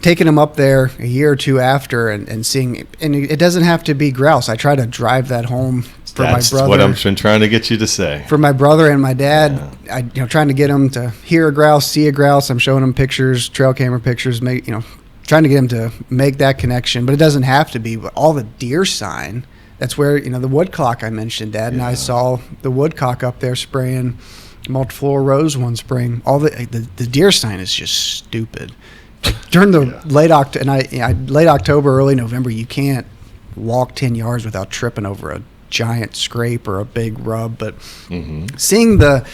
taken him up there a year or two after and seeing, and it doesn't have to be grouse. I try to drive that home for my brother. That's what I've been trying to get you to say. For my brother and my dad, trying to get them to hear a grouse, see a grouse. I'm showing them pictures, trail camera pictures, trying to get them to make that connection. But it doesn't have to be. But all the deer sign, that's where, the woodcock I mentioned, Dad, and I saw the woodcock up there spraying multiflora rose one spring. All the deer sign is just stupid. During the late October, early November, you can't walk 10 yards without tripping over a giant scrape or a big rub. But seeing the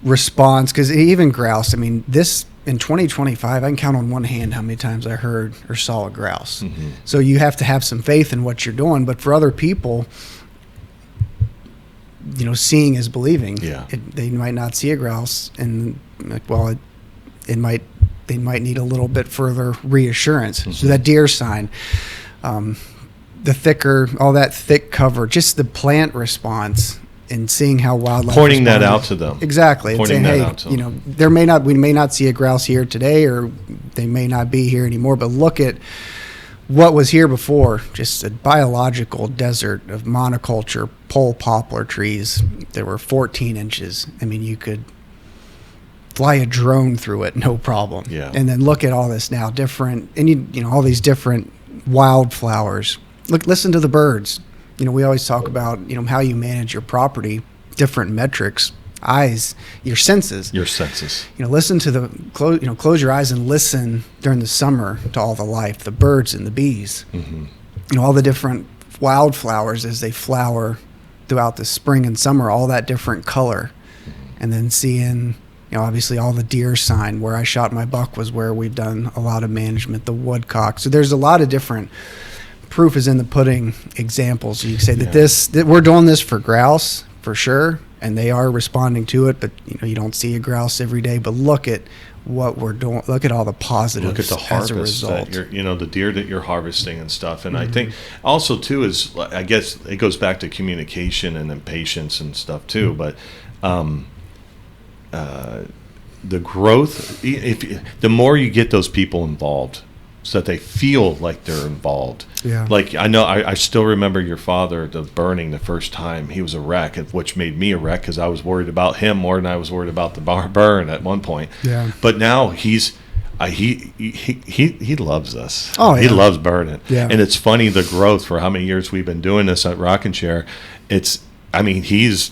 response, because even grouse, I mean, this in 2025, I can count on one hand how many times I heard or saw a grouse. Mm-hmm. So you have to have some faith in what you're doing. But for other people, seeing is believing. Yeah. They might not see a grouse, and they might need a little bit further reassurance. Mm-hmm. So that deer sign, the thicker, all that thick cover, just the plant response and seeing how wildlife pointing that out to them. Exactly. Pointing and saying, hey, we may not see a grouse here today, or they may not be here anymore, but look at what was here before, just a biological desert of monoculture pole poplar trees that were 14 inches. I mean, you could fly a drone through it, no problem. Yeah. And then look at all this now, different, and you know, all these different wildflowers. Listen to the birds. You know, we always talk about, you know, how you manage your property, different metrics, eyes, your senses. Your senses. You know, listen to close your eyes and listen during the summer to all the life, the birds and the bees. Mm-hmm. You know, all the different wildflowers as they flower throughout the spring and summer, all that different color. Mm-hmm. And then seeing, you know, obviously all the deer sign. Where I shot my buck was where we've done a lot of management, the woodcock. So there's a lot of different proof is in the pudding examples. You can say that we're doing this for grouse for sure, and they are responding to it, but you know, you don't see a grouse every day. But look at what we're doing. Look at all the positives. Look at the harvest as a result. that you're, the deer that you're harvesting and stuff. And I think also too is, I guess it goes back to communication and then patience and stuff too. But the growth, the more you get those people involved, so that they feel like they're involved. Yeah. Like I know, I still remember your father, the burning the first time. He was a wreck, which made me a wreck because I was worried about him more than I was worried about the burn at one point. Yeah. But now he loves us. Oh, yeah. He loves burning. Yeah. And it's funny the growth for how many years we've been doing this at Rockin Chair. He's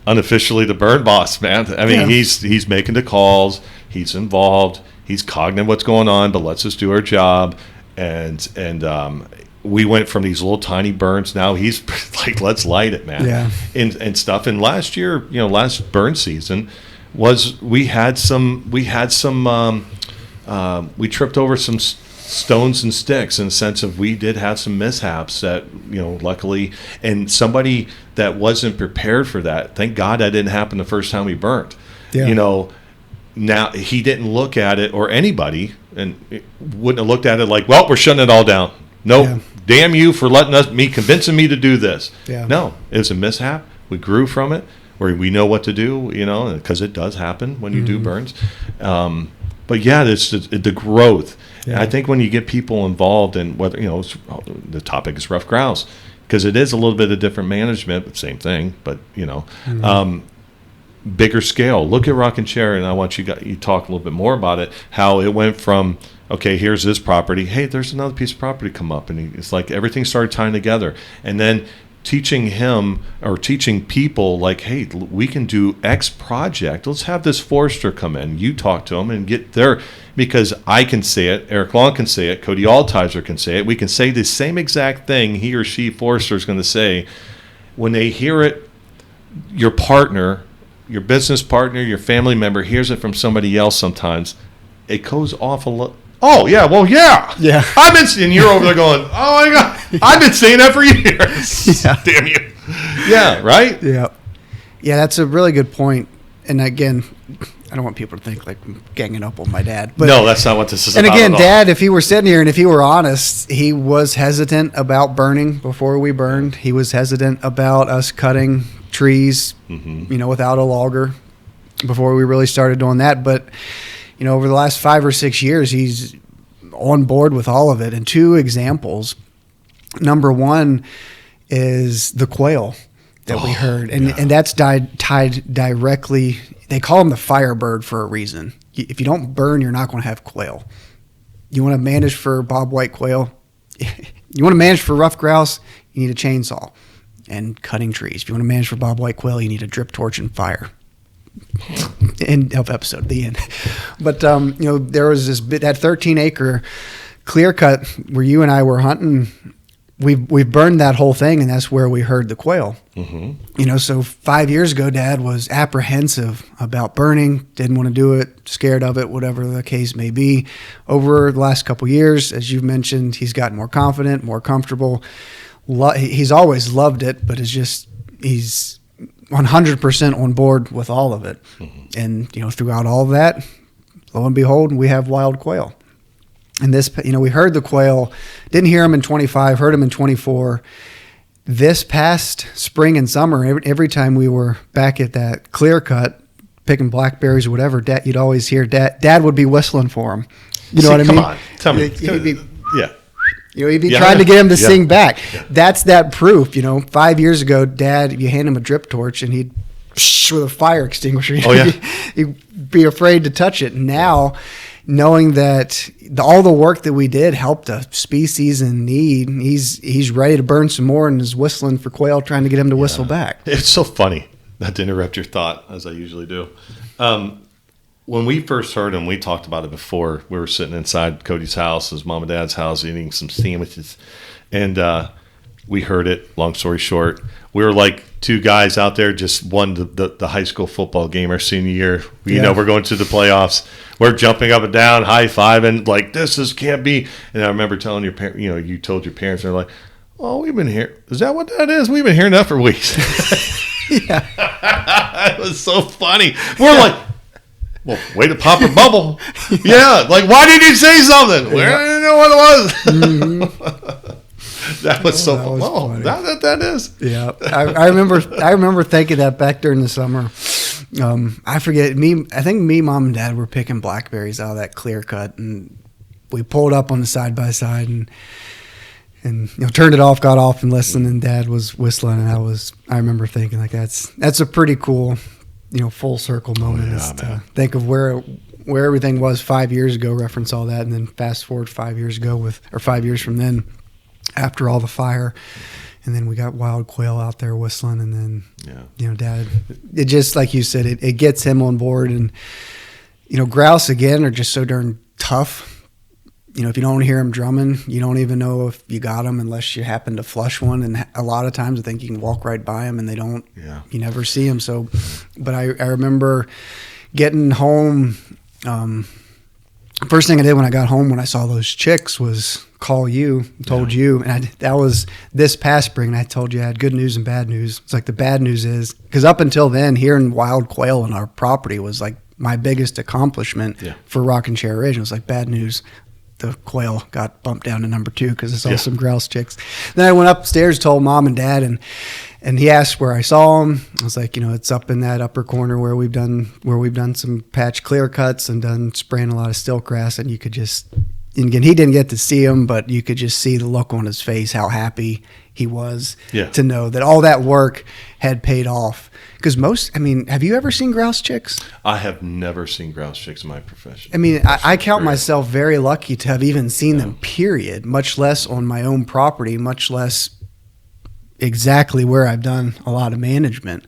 unofficially the burn boss, man. I mean, he's making the calls. He's involved. He's cognizant of what's going on, but lets us do our job. And we went from these little tiny burns. Now he's like, let's light it, man. Yeah. And stuff. And last year, last burn season was we tripped over some stones and sticks in the sense of we did have some mishaps that, luckily, and somebody that wasn't prepared for that. Thank God that didn't happen the first time we burnt. Yeah. Now he didn't look at it, or anybody, and wouldn't have looked at it like, well, we're shutting it all down. Nope. Yeah. Damn you for convincing me to do this. Yeah. No, it was a mishap. We grew from it, where we know what to do, because it does happen when you do burns. But yeah, it's the growth. Yeah. I think when you get people involved in whether, the topic is Ruffed Grouse, because it is a little bit of different management, but same thing, but, bigger scale. Look at Rockin Chair, and I want you talk a little bit more about it, how it went from, okay, here's this property. Hey, there's another piece of property come up, and it's like everything started tying together. And then teaching him or teaching people like, hey, we can do X project. Let's have this forester come in. You talk to him and get there, because I can say it, Eric Long can say it, Cody Altizer can say it. We can say the same exact thing he or she forester is going to say. When they hear it, your partner, your business partner, your family member hears it from somebody else sometimes, it goes off a little. Oh, yeah, well, yeah. Yeah. I've been seeing, you're over there going, oh, my God, I've been saying that for years. Yeah. Damn you. Yeah, right? Yeah. Yeah, that's a really good point. And again, I don't want people to think like I'm ganging up on my dad. But, no, that's not what this is about. And again, at all. Dad, if he were sitting here and if he were honest, he was hesitant about burning before we burned. He was hesitant about us cutting trees, without a logger before we really started doing that. But, over the last 5 or 6 years, he's on board with all of it. And 2 examples. Number one is the quail that we heard. And that's tied directly. They call them the firebird for a reason. If you don't burn, you're not going to have quail. You want to manage for bobwhite quail. You want to manage for ruffed grouse, you need a chainsaw and cutting trees. If you want to manage for bobwhite quail, you need a drip torch and fire. End of episode, the end. But there was that 13-acre clear cut where you and I were hunting. We've burned that whole thing, and that's where we heard the quail. So 5 years ago, Dad was apprehensive about burning, didn't want to do it, scared of it, whatever the case may be. Over the last couple of years, as you've mentioned, he's gotten more confident, more comfortable. He's always loved it, but he's 100% on board with all of it. And, throughout all of that, lo and behold, we have wild quail. And this, we heard the quail, didn't hear him in 25, heard him in 24. This past spring and summer, every time we were back at that clear cut, picking blackberries or whatever, Dad, you'd always hear Dad would be whistling for him. You know what I mean? Come on, tell me. Yeah. He'd be Yeah, trying to get him to yeah. sing back. Yeah. That's that proof. 5 years ago, Dad, you hand him a drip torch and he'd with a fire extinguisher. Oh, yeah. He'd be afraid to touch it. Now, knowing that all the work that we did helped a species in need, he's ready to burn some more and is whistling for quail, trying to get him to whistle back. It's so funny, not to interrupt your thought, as I usually do. When we first heard him, we talked about it before. We were sitting inside Cody's house, his mom and dad's house, eating some sandwiches. And we heard it, long story short. We were like two guys out there, just won the high school football game our senior year. We're going to the playoffs. We're jumping up and down, high-fiving, like, can't be. And I remember telling your parents, you told your parents, they're like, oh, we've been here. Is that what that is? We've been hearing that for weeks. Yeah. It was so funny. We're like, well, way to pop a bubble. Yeah, like, why didn't you say something? Yeah. I didn't know what it was. Mm-hmm. That was so funny. Oh, that is. Yeah, I remember thinking that back during the summer. I forget, I think me, Mom, and Dad were picking blackberries out of that clear cut, and we pulled up on the side-by-side and turned it off, got off and listened, and Dad was whistling, and I remember thinking, like, that's a pretty cool, full circle moment. To think of where everything was 5 years ago, reference all that, and then fast forward 5 years ago 5 years from then, after all the fire, and then we got wild quail out there whistling, and then Dad, it just, like you said, it gets him on board. And grouse again are just so darn tough. If you don't hear them drumming, you don't even know if you got them unless you happen to flush one. And a lot of times I think you can walk right by them and they don't, you never see them. So, but I remember getting home. First thing I did when I got home, when I saw those chicks, was call you, told you. And that was this past spring. And I told you I had good news and bad news. It's like the bad news is, because up until then, hearing wild quail on our property was like my biggest accomplishment for Rockin Chair Ridge. It was like bad news. The quail got bumped down to number 2 because I saw some grouse chicks. Then I went upstairs, told Mom and Dad, and he asked where I saw them. I was like, it's up in that upper corner where we've done some patch clear cuts and done spraying a lot of stilt grass. And you could just, and again, he didn't get to see them, but you could just see the look on his face, how happy he was to know that all that work had paid off. Because have you ever seen grouse chicks? I have never seen grouse chicks in my profession. I count myself very lucky to have even seen them, period, much less on my own property, much less exactly where I've done a lot of management.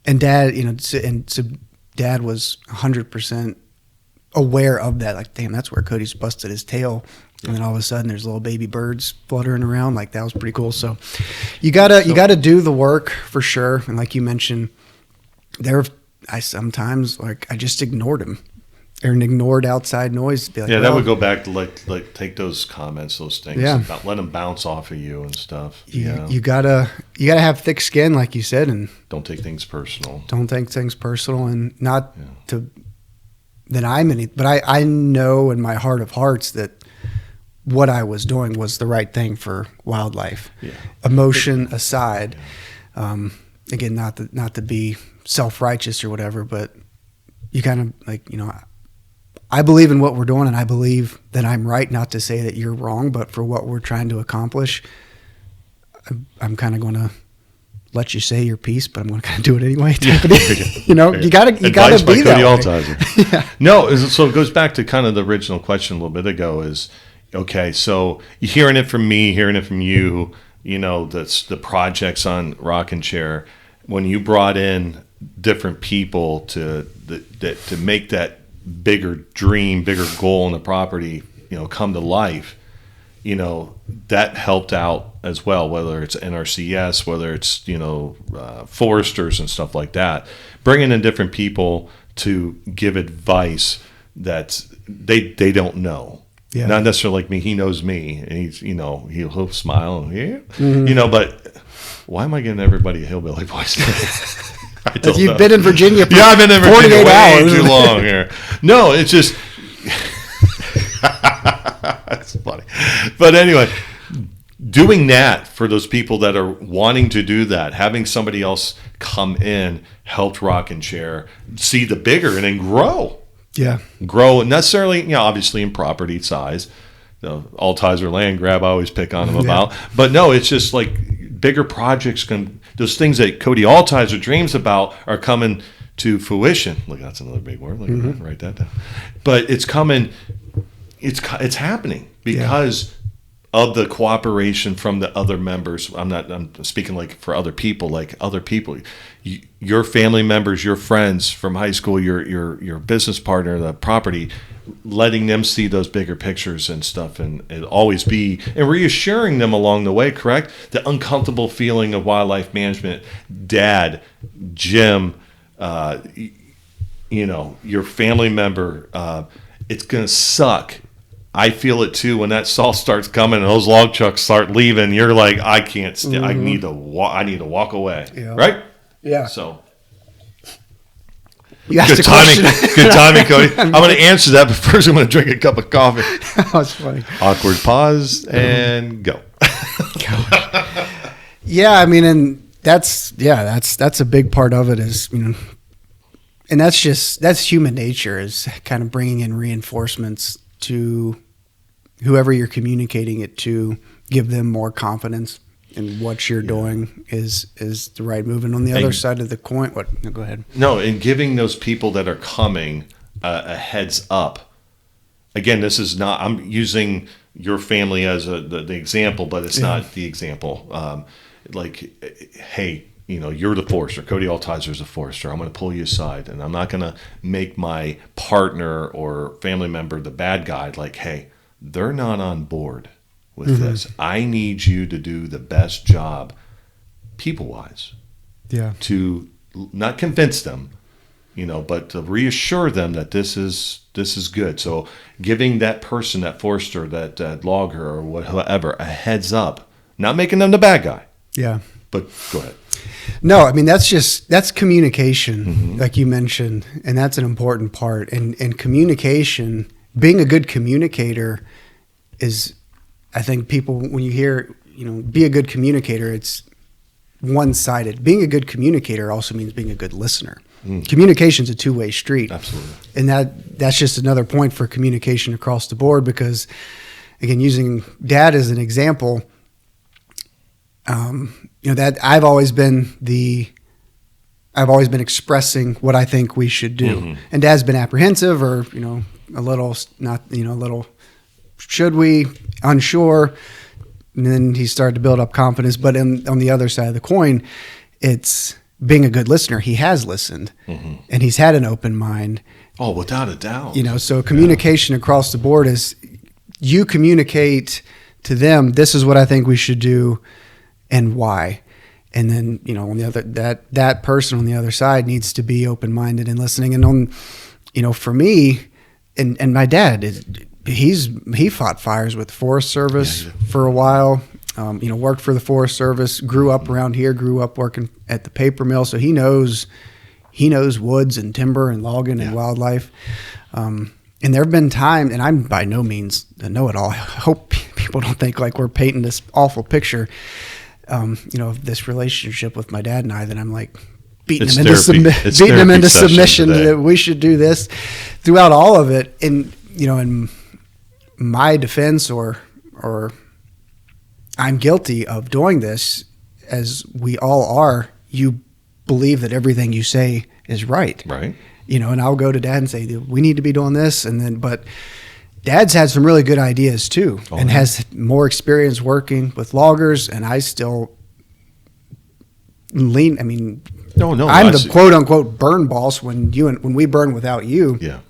And Dad, so Dad was 100% aware of that. Like, damn, that's where Cody's busted his tail. And then all of a sudden there's little baby birds fluttering around. Like, that was pretty cool. So you gotta do the work for sure. And like you mentioned, I sometimes, like, I just ignored him or ignored outside noise. Be like, that would go back to like take those comments, those things, about let them bounce off of you and stuff. You gotta have thick skin, like you said, and don't take things personal. And not to deny any, but I know in my heart of hearts that what I was doing was the right thing for wildlife. Emotion aside, again, not to be self-righteous or whatever, but you kind of like, I believe in what we're doing, and I believe that I'm right. Not to say that you're wrong, but for what we're trying to accomplish, I'm kind of going to let you say your piece, but I'm going to kind of do it anyway. You got to be that way. No, so it goes back to kind of the original question a little bit ago is, okay, so you're hearing it from me, hearing it from you, that's the projects on Rockin Chair. When you brought in different people to make that bigger dream, bigger goal on the property, come to life, that helped out as well, whether it's NRCS, whether it's, foresters and stuff like that. Bringing in different people to give advice that they don't know. Yeah. Not necessarily like me. He knows me, and he's, he'll smile and but why am I getting everybody a hillbilly voice? You've been in Virginia for I've been in Virginia 48 hours. Too long here. No, it's just that's funny. But anyway, doing that for those people that are wanting to do that, having somebody else come in, helped Rockin Chair see the bigger and then grow. Yeah. Grow necessarily, obviously in property size. All ties are land grab. I always pick on them about, but no, it's just like bigger projects those things that Cody Altizer dreams about are coming to fruition. Look, that's another big word. Look at that, write that down. But it's coming. It's happening because of the cooperation from the other members. I'm speaking like for other people, your family members, your friends from high school, your business partner, the property, letting them see those bigger pictures and stuff, and always be and reassuring them along the way. Correct, the uncomfortable feeling of wildlife management, Dad, Jim, your family member, it's gonna suck. I feel it too when that salt starts coming and those log trucks start leaving. You're like, I can't. I need to walk away. Yeah. Right? Yeah. So. Good timing, good timing, Cody. I'm going to answer that, but first I'm going to drink a cup of coffee. That was funny. Awkward pause and go. Yeah, I mean, and that's a big part of it is, and that's human nature, is kind of bringing in reinforcements to whoever you're communicating it to, give them more confidence in what you're doing is the right move. And on the other side of the coin, what? No, go ahead. No, and giving those people that are coming a heads up. Again, this is not. I'm using your family as the example, but it's not the example. Hey, you're the forester. Cody Altizer's a forester. I'm going to pull you aside, and I'm not going to make my partner or family member the bad guy. Like, hey, they're not on board with this. I need you to do the best job, people-wise. Yeah. To not convince them, but to reassure them that this is good. So giving that person, that forester, that logger, or whatever, a heads up, not making them the bad guy. Yeah. But go ahead. No, I mean, that's communication, like you mentioned, and that's an important part. And communication, being a good communicator is, I think people, when you hear, be a good communicator, it's one-sided. Being a good communicator also means being a good listener. Communication's a two-way street. Absolutely. And that's just another point for communication across the board, because, again, using Dad as an example, that I've always been expressing what I think we should do. And Dad's been apprehensive, or, a little, not, a little, should we, unsure. And then he started to build up confidence. But on the other side of the coin, it's being a good listener. He has listened, and he's had an open mind. Oh, without a doubt. So communication across the board is, you communicate to them, this is what I think we should do and why. And then, on the other, that person on the other side needs to be open-minded and listening. And for me, and my dad, he fought fires with the Forest Service for a while. Worked for the Forest Service, grew up around here, grew up working at the paper mill. So he knows woods and timber and logging and wildlife. And there have been times, and I'm by no means a know-it-all. I hope people don't think like we're painting this awful picture, of this relationship with my dad and I, that I'm like beating him into submission that we should do this throughout all of it. And, in my defense, or I'm guilty of doing this, as we all are, you believe that everything you say is right. Right. And I'll go to Dad and say, we need to be doing this. But Dad's had some really good ideas too, and has more experience working with loggers, and I still lean. I mean, I'm the quote unquote burn boss when we burn without you. Yeah.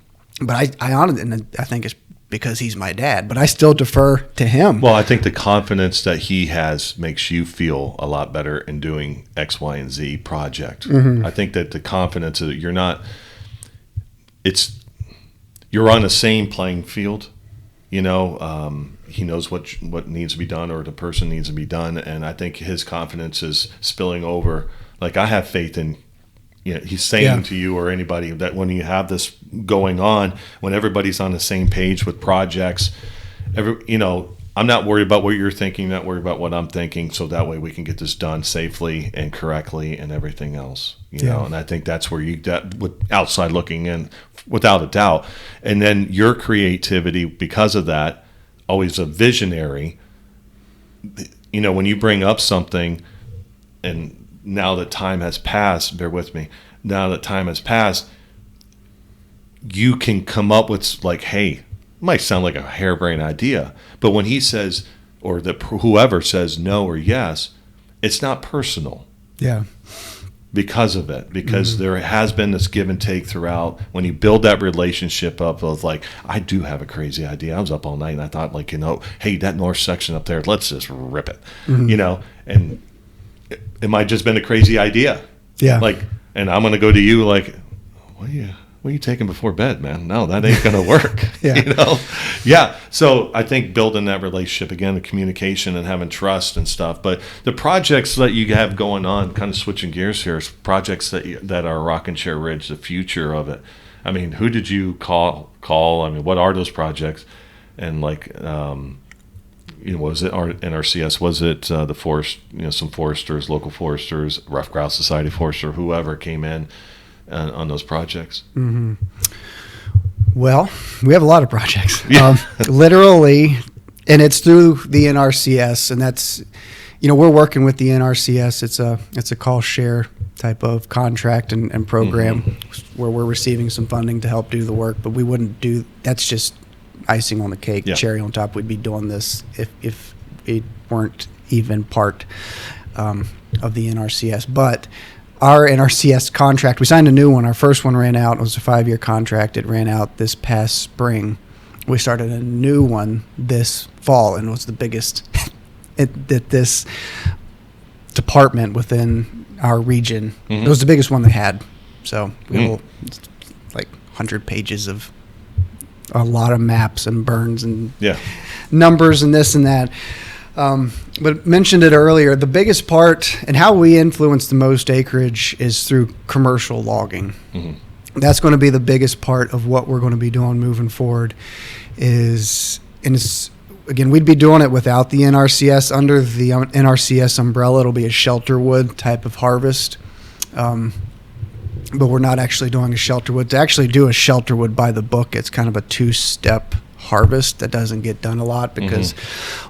But I honestly, and I think it's because he's my dad, but I still defer to him. Well, I think the confidence that he has makes you feel a lot better in doing X, Y, and Z project. I think that the confidence that you're on the same playing field. He knows what needs to be done, or the person needs to be done, and I think his confidence is spilling over. Like, I have faith in, he's saying to you or anybody that when you have this going on, when everybody's on the same page with projects, I'm not worried about what you're thinking, not worried about what I'm thinking, so that way we can get this done safely and correctly and everything else, you know. And I think that's where with outside looking in, without a doubt. And then your creativity, because of that, always a visionary. You know, when you bring up something, and now that time has passed, bear with me, now that time has passed, you can come up with like, hey, it might sound like a harebrained idea, but when he says, or that whoever says no or yes, it's not personal. Yeah. Because of it, because there has been this give and take throughout. When you build that relationship up of like, I do have a crazy idea. I was up all night and I thought, like, you know, hey, that north section up there, let's just rip it, you know, and it might just been a crazy idea. Yeah. Like, and I'm going to go to you like, what are you taking before bed, man? No, that ain't going to work. Yeah. You know? Yeah. So I think building that relationship, again, the communication and having trust and stuff. But the projects that you have going on, kind of switching gears here, is projects that are Rockin Chair Ridge, the future of it. I mean, who did you call? I mean, what are those projects? And like, you know, was it our NRCS? Was it the forest? You know, some foresters, local foresters, Ruffed Grouse Society forester, whoever came in on those projects? Mm-hmm. Well, we have a lot of projects. Yeah. Literally, and it's through the NRCS, and that's, you know, we're working with the NRCS. It's a cost share type of contract and program where we're receiving some funding to help do the work, but we wouldn't do, that's just icing on the cake, cherry on top. We'd be doing this if it weren't even part of the NRCS. But our NRCS contract, we signed a new one. Our first one ran out. It was a 5-year contract. It ran out this past spring. We started a new one this fall, and it was the biggest that this department within our region. It was the biggest one they had. So we have like 100 pages of a lot of maps and burns and numbers and this and that. But mentioned it earlier, the biggest part and how we influence the most acreage is through commercial logging. That's going to be the biggest part of what we're going to be doing moving forward. Again, we'd be doing it without the NRCS. Under the NRCS umbrella, it'll be a shelter wood type of harvest. But we're not actually doing a shelter wood. To actually do a shelter wood by the book, it's kind of a 2-step harvest that doesn't get done a lot because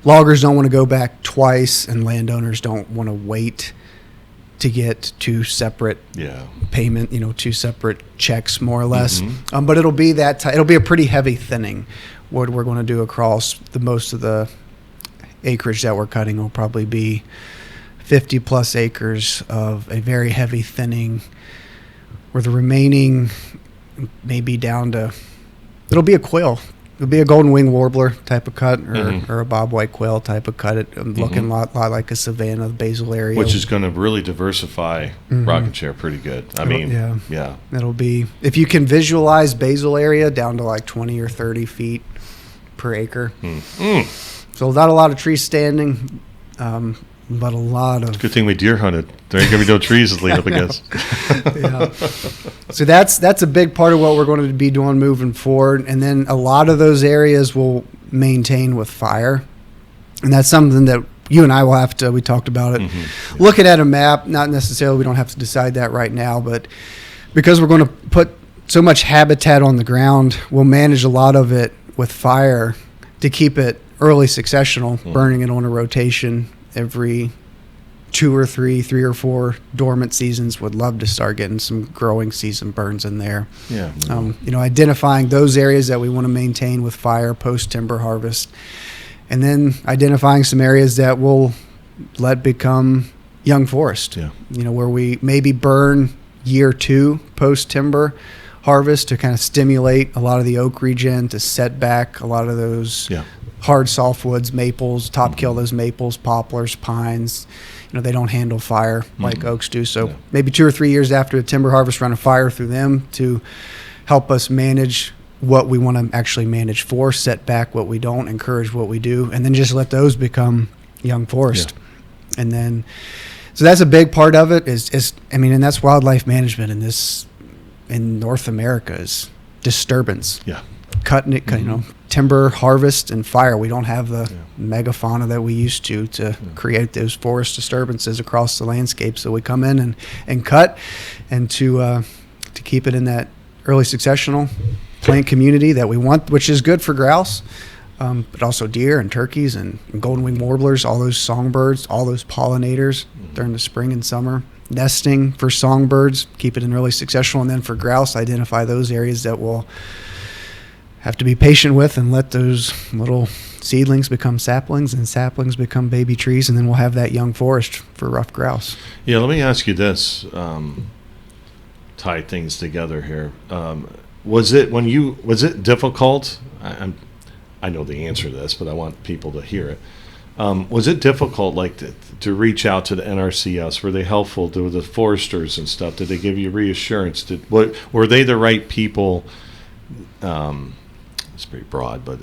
loggers don't want to go back twice and landowners don't want to wait to get 2 separate payment, 2 separate checks more or less. But it'll be it'll be a pretty heavy thinning. What we're going to do across the most of the acreage that we're cutting will probably be 50 plus acres of a very heavy thinning, where the remaining maybe down to, it'll be a quail. It'll be a golden wing warbler type of cut or a bobwhite quail type of cut. Looking a lot like a savanna basal area. Which is going to really diversify Rockin Chair pretty good. I mean, yeah. It'll be, if you can visualize basal area down to like 20 or 30 feet per acre. So not a lot of trees standing, but a lot of... It's a good thing we deer hunted. There ain't going to be no trees to lean up against. So that's a big part of what we're going to be doing moving forward. And then a lot of those areas will maintain with fire. And that's something that you and I will have to, we talked about it, looking at a map, not necessarily, we don't have to decide that right now, but because we're going to put so much habitat on the ground, we'll manage a lot of it with fire to keep it early successional, burning it on a rotation every 2 or 3 or 4 dormant seasons. Would love to start getting some growing season burns in there. Identifying those areas that we want to maintain with fire post timber harvest, and then identifying some areas that we'll let become young forest. Where we maybe burn year 2 post timber harvest to kind of stimulate a lot of the oak regen, to set back a lot of those hard softwoods, maples, top kill those maples, poplars, pines. They don't handle fire like oaks do. So maybe 2 or 3 years after the timber harvest, run a fire through them to help us manage what we want to actually manage for, set back what we don't, encourage what we do, and then just let those become young forest. And then, so that's a big part of it and that's wildlife management in North America is disturbance. cutting it, timber harvest and fire. We don't have the megafauna that we used to create those forest disturbances across the landscape. So we come in and cut, and to keep it in that early successional plant community that we want, which is good for grouse, but also deer and turkeys and golden winged warblers, all those songbirds, all those pollinators during the spring and summer. Nesting for songbirds, keep it in early successional, and then for grouse, identify those areas that will have to be patient with and let those little seedlings become saplings and saplings become baby trees, and then we'll have that young forest for ruffed grouse. Yeah, let me ask you this, tie things together here. Was it difficult? I know the answer to this, but I want people to hear it. Was it difficult, like, to reach out to the NRCS? Were they helpful to the foresters and stuff? Did they give you reassurance? Were they the right people? It's pretty broad, but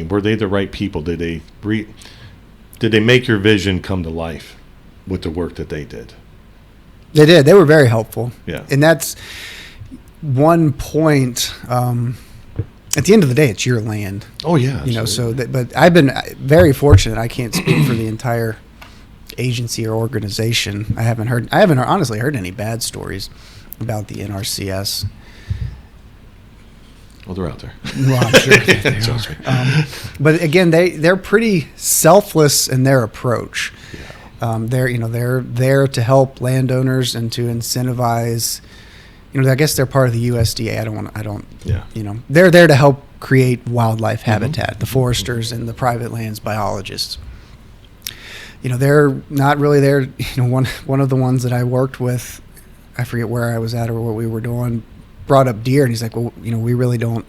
were they the right people? Did they make your vision come to life with the work that they did? They did. They were very helpful. Yeah, and that's one point. At the end of the day, it's your land. Oh yeah, absolutely. But I've been very fortunate. I can't speak for the entire agency or organization. I haven't honestly heard any bad stories about the NRCS. Well, they're out there. Well, I'm sure they are. But again, they're pretty selfless in their approach. Yeah. They're there to help landowners and to incentivize. I guess they're part of the USDA. They're there to help create wildlife habitat, the foresters and the private lands biologists. They're not really there. One of the ones that I worked with, I forget where I was at or what we were doing, brought up deer, and he's like, well, we really don't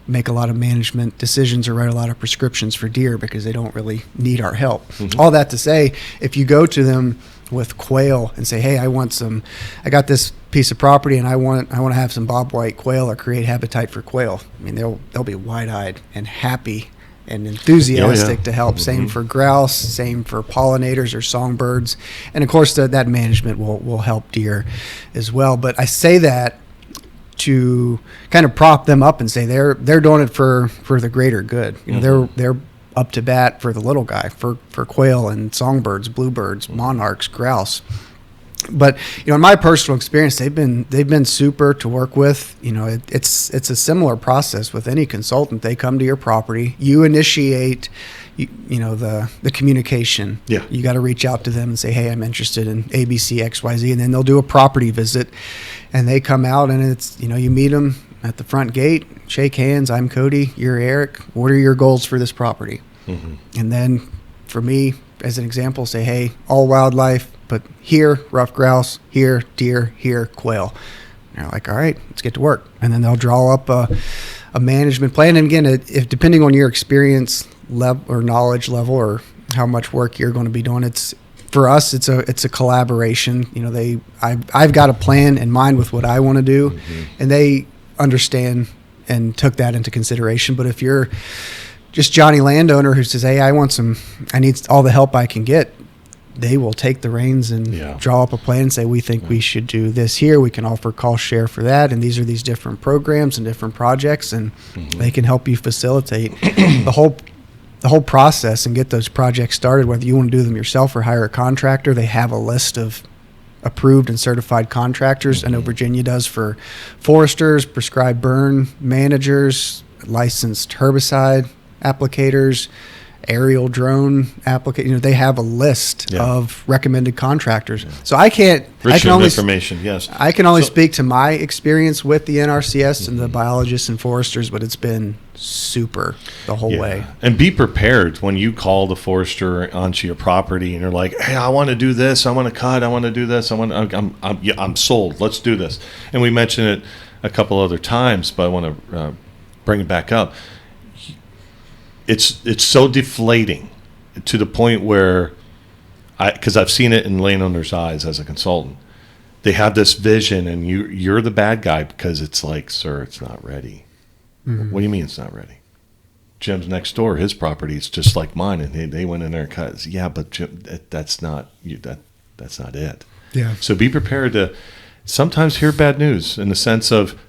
make a lot of management decisions or write a lot of prescriptions for deer because they don't really need our help. Mm-hmm. All that to say, if you go to them with quail and say, hey, I got this piece of property and I want to have some bobwhite quail or create habitat for quail, they'll be wide-eyed and happy and enthusiastic to help. Mm-hmm. Same for grouse, same for pollinators or songbirds, and of course that management will help deer as well. But I say that to kind of prop them up and say they're doing it for the greater good. They're up to bat for the little guy, for quail and songbirds, bluebirds, monarchs, grouse. But in my personal experience, they've been super to work with. It's a similar process with any consultant. They come to your property, you initiate the communication. Yeah. You got to reach out to them and say, hey, I'm interested in ABC, XYZ, and then they'll do a property visit, and they come out, and it's you meet them at the front gate, shake hands. I'm Cody. You're Eric. What are your goals for this property? Mm-hmm. And then for me, as an example, say, hey, all wildlife, but here, ruffed grouse, here, deer, here, quail. And they're like, all right, let's get to work. And then they'll draw up a management plan. And again, if depending on your experience level or knowledge level or how much work you're going to be doing, for us, it's a collaboration. I've got a plan in mind with what I want to do, mm-hmm. and they understand and took that into consideration. But if you're just Johnny landowner who says, hey, I need all the help I can get, they will take the reins and draw up a plan and say, we think we should do this here. We can offer cost share for that. And these are these different programs and different projects, and mm-hmm. they can help you facilitate the whole process and get those projects started, whether you want to do them yourself or hire a contractor. They have a list of approved and certified contractors. Mm-hmm. I know Virginia does for foresters, prescribed burn managers, licensed herbicide applicators, aerial drone applicators. They have a list of recommended contractors. Yeah. So I can only speak to my experience with the NRCS mm-hmm. and the biologists and foresters, but it's been super the whole way. And be prepared when you call the forester onto your property and you're like, hey, I want to do this, I want to cut, I want to do this, I'm sold, let's do this. And we mentioned it a couple other times, but I want to bring it back up. It's so deflating to the point where because I've seen it in landowners' eyes as a consultant. They have this vision, and you're the bad guy because it's like, sir, it's not ready. Mm-hmm. What do you mean it's not ready? Jim's next door, his property is just like mine, and they went in there and cut. Yeah, but Jim, that's not it. Yeah. So be prepared to sometimes hear bad news in the sense of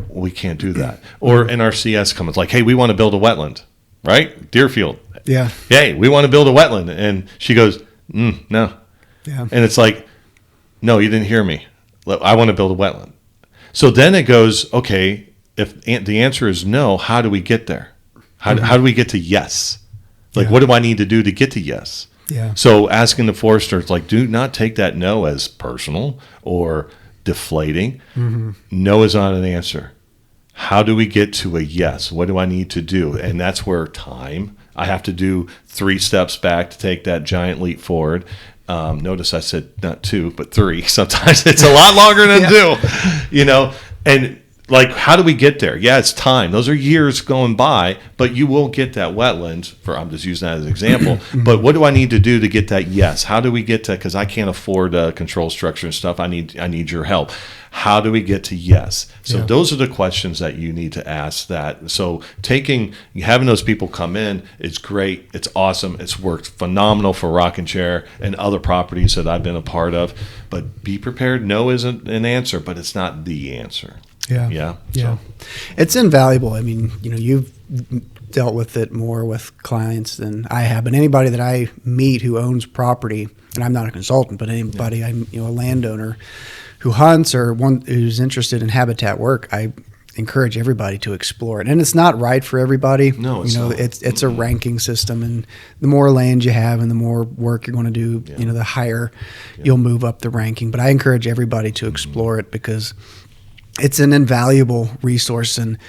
We can't do that. Or NRCS comes like, hey, we want to build a wetland, right? Deerfield. Yeah. Hey, we want to build a wetland. And she goes, no. Yeah. And it's like, no, you didn't hear me. I want to build a wetland. So then it goes, okay, if the answer is no, how do we get there? How do we get to yes? Like, what do I need to do to get to yes? Yeah. So asking the forester, it's like, do not take that no as personal or deflating. No is not an answer. How do we get to a yes? What do I need to do? And that's where time. I have to do 3 steps back to take that giant leap forward. Notice I said not 2, but 3. Sometimes it's a lot longer than 2, and like, how do we get there? Yeah, it's time. Those are years going by, but you will get that wetland. I'm just using that as an example. But what do I need to do to get that yes? How do we get to, because I can't afford a control structure and stuff. I need your help. How do we get to yes? So those are the questions that you need to ask that. So having those people come in, it's great. It's awesome. It's worked phenomenal for Rockin Chair and other properties that I've been a part of. But be prepared. No isn't an answer, but it's not the answer. Yeah. So. It's invaluable. I mean, you've dealt with it more with clients than I have, but anybody that I meet who owns property, and I'm not a consultant, but anybody, a landowner who hunts or one who's interested in habitat work, I encourage everybody to explore it. And it's not right for everybody. No, it's not. It's a ranking system, and the more land you have and the more work you're going to do, the higher you'll move up the ranking. But I encourage everybody to explore it because it's an invaluable resource. And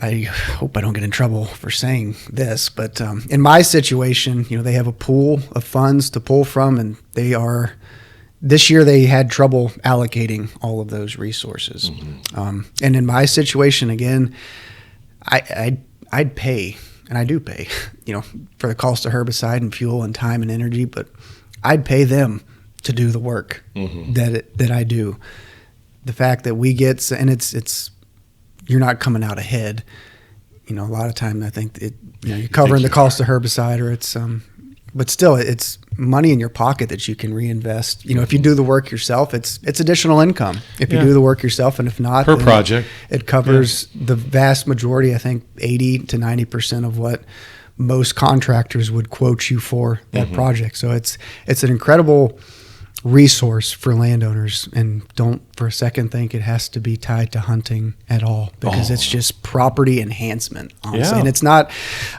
I hope I don't get in trouble for saying this, but in my situation, they have a pool of funds to pull from, and this year they had trouble allocating all of those resources. And in my situation, again, I'd pay, and I do pay, for the cost of herbicide and fuel and time and energy, but I'd pay them to do the work that I do. The fact that we get, and it's you're not coming out ahead. A lot of time I think you're covering the cost of herbicide, or it's but still it's money in your pocket that you can reinvest. If you do the work yourself, it's additional income. If you do the work yourself, and if not, per project, it covers the vast majority. I think 80 to 90% of what most contractors would quote you for that project. So it's an incredible resource for landowners, and don't for a second think it has to be tied to hunting at all, because it's just property enhancement, honestly. And it's not,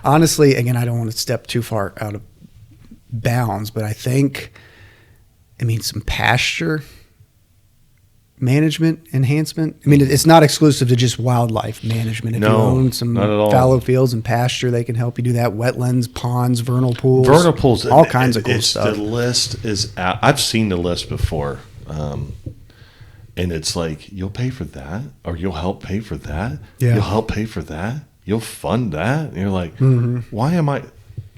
honestly, again, I don't want to step too far out of bounds, but I think, some pasture management enhancement. It's not exclusive to just wildlife management. If you own some fallow fields and pasture, they can help you do that. Wetlands, ponds, vernal pools, all kinds of cool stuff. The list is, I've seen the list before, and it's like, you'll pay for that, or you'll help pay for that. You'll help pay for that. You'll fund that. And you're like, why am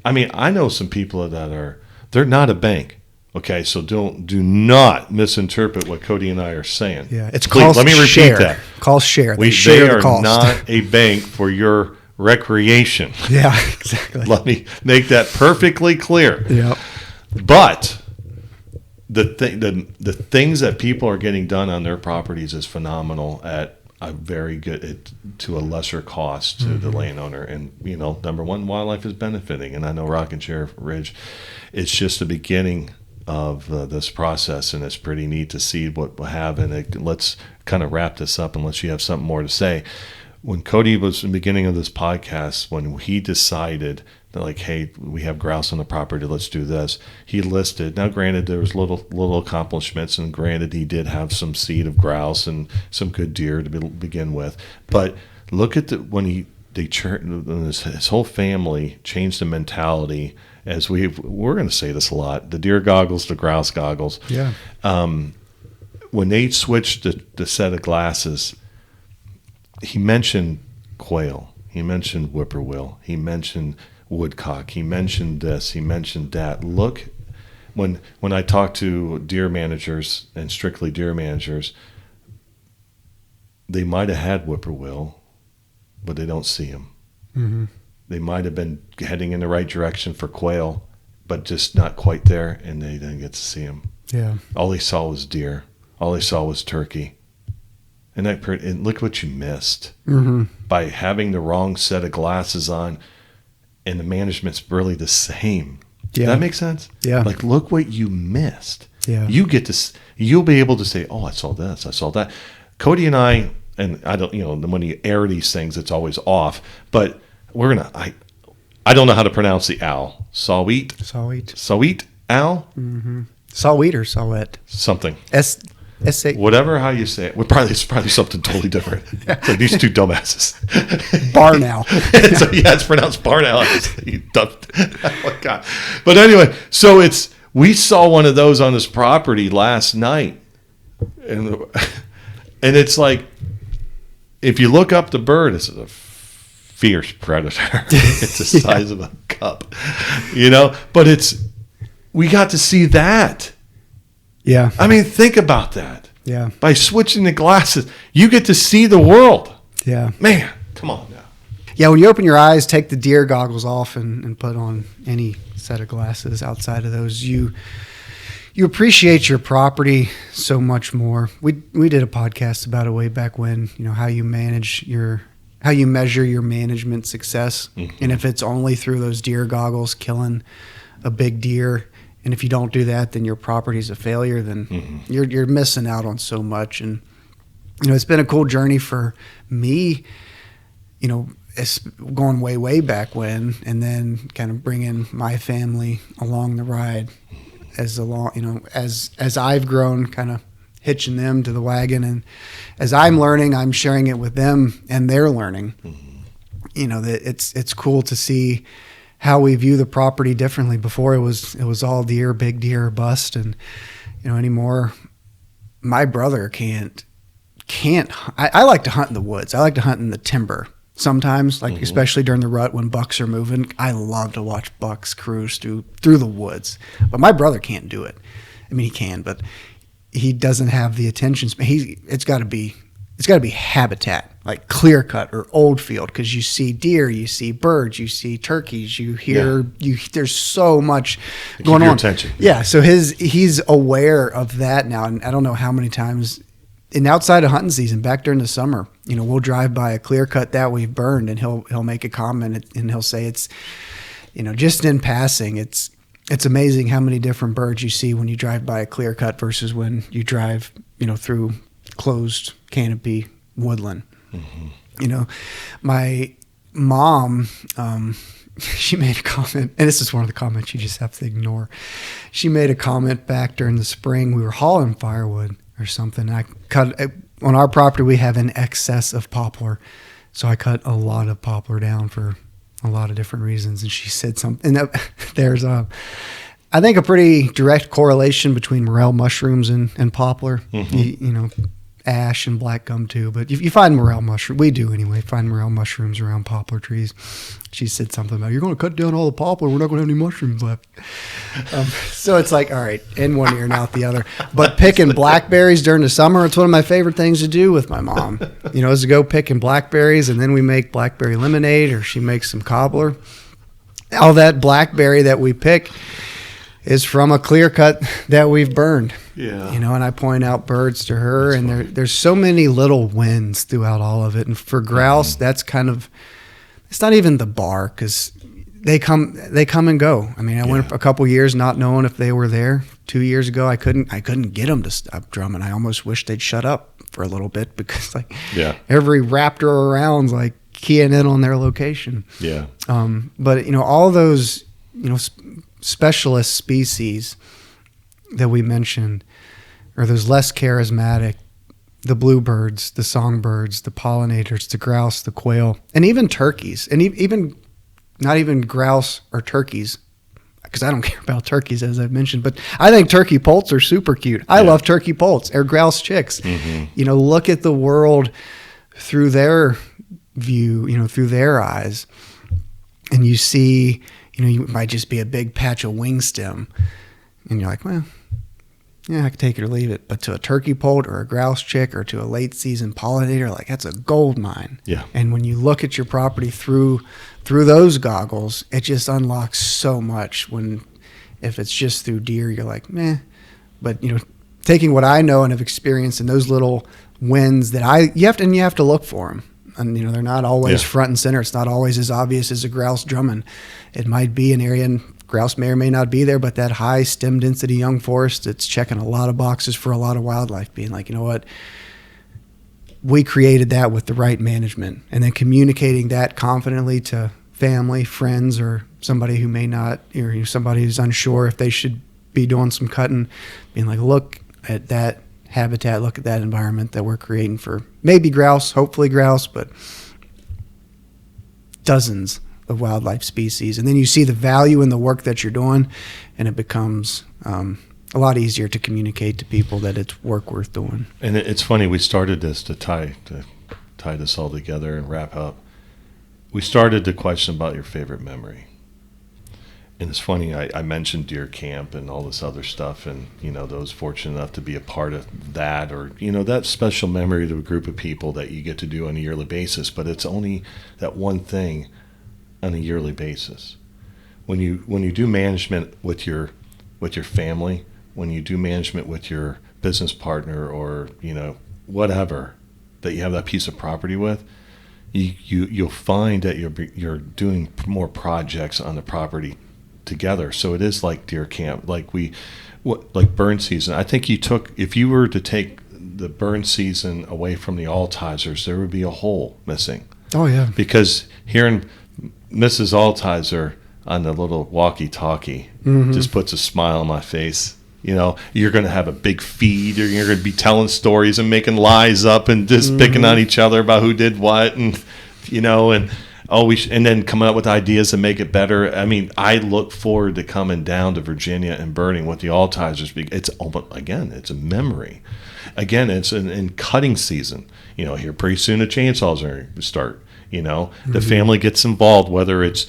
I know some people that they're not a bank. Okay, so do not misinterpret what Cody and I are saying. Yeah, it's called let me repeat share. that. Call share. They share are not a bank for your recreation. Yeah, exactly. Let me make that perfectly clear. Yep. But the things that people are getting done on their properties is phenomenal at a very good, to a lesser cost to the landowner. And number one, wildlife is benefiting. And I know Rockin Chair Ridge, it's just the beginning of this process, and it's pretty neat to see what we'll have. And let's kind of wrap this up unless you have something more to say. When Cody was in the beginning of this podcast, when he decided that, like, hey, we have grouse on the property, let's do this, he listed, now granted there was little accomplishments, and granted he did have some seed of grouse and some good deer to begin with, but look at when his whole family changed the mentality. As we're going to say this a lot, the deer goggles, the grouse goggles. Yeah. When they switched the set of glasses, he mentioned quail. He mentioned whippoorwill. He mentioned woodcock. He mentioned this. He mentioned that. Look, when I talk to deer managers and strictly deer managers, they might have had whippoorwill, but they don't see them. They might have been heading in the right direction for quail, but just not quite there, and they didn't get to see them. Yeah. All they saw was deer. All they saw was turkey. and look what you missed Mm-hmm. by having the wrong set of glasses on, and the management's really the same. Yeah. Does that make sense? Yeah. Like, look what you missed. Yeah. You'll be able to say, oh, I saw this, I saw that. Cody and I don't, when you air these things, it's always off, but I don't know how to pronounce the owl. Sawit, owl? Mm-hmm. Sawit or sawet? Something. S-A. Whatever how you say it. It's probably something totally different. It's like these two dumbasses. Barn owl. So, it's pronounced barn owl. Oh my God. But anyway, so we saw one of those on this property last night. And it's like, if you look up the bird, it's a fierce predator. It's the size of a cup, but we got to see that. Yeah. I mean, think about that. Yeah. By switching the glasses, you get to see the world. Yeah. Man, come on now. Yeah, when you open your eyes, take the deer goggles off and put on any set of glasses outside of those, you appreciate your property so much more. We did a podcast about it way back when, how you measure your management success. Mm-hmm. And if it's only through those deer goggles killing a big deer, and if you don't do that, then your property's a failure, then mm-hmm. you're missing out on so much. And, it's been a cool journey for me, it's going way, way back when, and then kind of bringing my family along the ride as I've grown, kind of hitching them to the wagon. And as I'm learning, I'm sharing it with them, and they're learning. Mm-hmm. That it's cool to see how we view the property differently. Before it was all deer, big deer, bust, and anymore. My brother can't. I like to hunt in the woods. I like to hunt in the timber sometimes, like mm-hmm. especially during the rut when bucks are moving. I love to watch bucks cruise through the woods, but my brother can't do it. I mean, he can, but he doesn't have the attention span. It's got to be habitat, like clear cut or old field, because you see deer, you see birds, you see turkeys, you hear there's so much going on. Attention. Yeah, so he's aware of that now, and I don't know how many times. And outside of hunting season, back during the summer, we'll drive by a clear cut that we've burned, and he'll make a comment, and he'll say it's, just in passing, it's amazing how many different birds you see when you drive by a clear cut versus when you drive, through closed canopy woodland. Mm-hmm. My mom, she made a comment, and this is one of the comments you just have to ignore. She made a comment back during the spring. We were hauling firewood or something. I cut on our property. We have an excess of poplar, so I cut a lot of poplar down for a lot of different reasons. And she said something. And there's I think a pretty direct correlation between morel mushrooms and poplar. Mm-hmm. Ash and black gum too. But if you find morel mushroom, we do anyway, find morel mushrooms around poplar trees. She said something about, you're going to cut down all the poplar, we're not going to have any mushrooms left. So it's like, all right, in one ear and out the other. But picking blackberries during the summer, it's one of my favorite things to do with my mom. Is to go picking blackberries, and then we make blackberry lemonade, or she makes some cobbler. All that blackberry that we pick is from a clear cut that we've burned. Yeah. And I point out birds to her. That's and there's so many little wins throughout all of it. And for grouse, that's kind of, it's not even the bar, because they come and go. I mean, I went a couple years not knowing if they were there. 2 years ago, I couldn't get them to stop drumming. I almost wish they'd shut up for a little bit, because every raptor around's like keying in on their location. Yeah. But all those, specialist species that we mentioned, or those less charismatic, the bluebirds, the songbirds, the pollinators, the grouse, the quail, and even turkeys, and even not even grouse or turkeys, because I don't care about turkeys, as I've mentioned, but I think turkey poults are super cute. I love turkey poults or grouse chicks. Mm-hmm. Look at the world through their view, through their eyes, and you see, you might just be a big patch of wing stem, and you're like, well, yeah, I could take it or leave it. But to a turkey poult or a grouse chick or to a late season pollinator, like, that's a gold mine. Yeah. And when you look at your property through those goggles, it just unlocks so much. If it's just through deer, you're like, meh. But taking what I know and have experienced in those little wins that you have to look for them. And, they're not always front and center. It's not always as obvious as a grouse drumming. It might be an area, and grouse may or may not be there, but that high stem density young forest, it's checking a lot of boxes for a lot of wildlife, being like, you know what, we created that with the right management. And then communicating that confidently to family, friends, or somebody who may not, or somebody who's unsure if they should be doing some cutting, being like, look at that habitat, look at that environment that we're creating for maybe grouse, hopefully grouse, but dozens of wildlife species. And then you see the value in the work that you're doing, and it becomes a lot easier to communicate to people that it's work worth doing. And it's funny, we started this to tie this all together and wrap up. We started the question about your favorite memory. And it's funny, I mentioned deer camp and all this other stuff, and, those fortunate enough to be a part of that, or, that special memory to a group of people that you get to do on a yearly basis, but it's only that one thing on a yearly basis. When you do management with your family, when you do management with your business partner, or, whatever that you have that piece of property with, you'll find that you're doing more projects on the property together. So it is like deer camp, like burn season. I think if you were to take the burn season away from the Altizers, there would be a hole missing. Oh yeah. Because hearing Mrs. Altizer on the little walkie-talkie just puts a smile on my face. You're going to have a big feed, or you're going to be telling stories and making lies up and just picking on each other about who did what, and and then coming up with ideas to make it better. I mean, I look forward to coming down to Virginia and burning with the Altizers. It's a memory. Again, it's in cutting season. Here pretty soon the chainsaws are going to start. The family gets involved, whether it's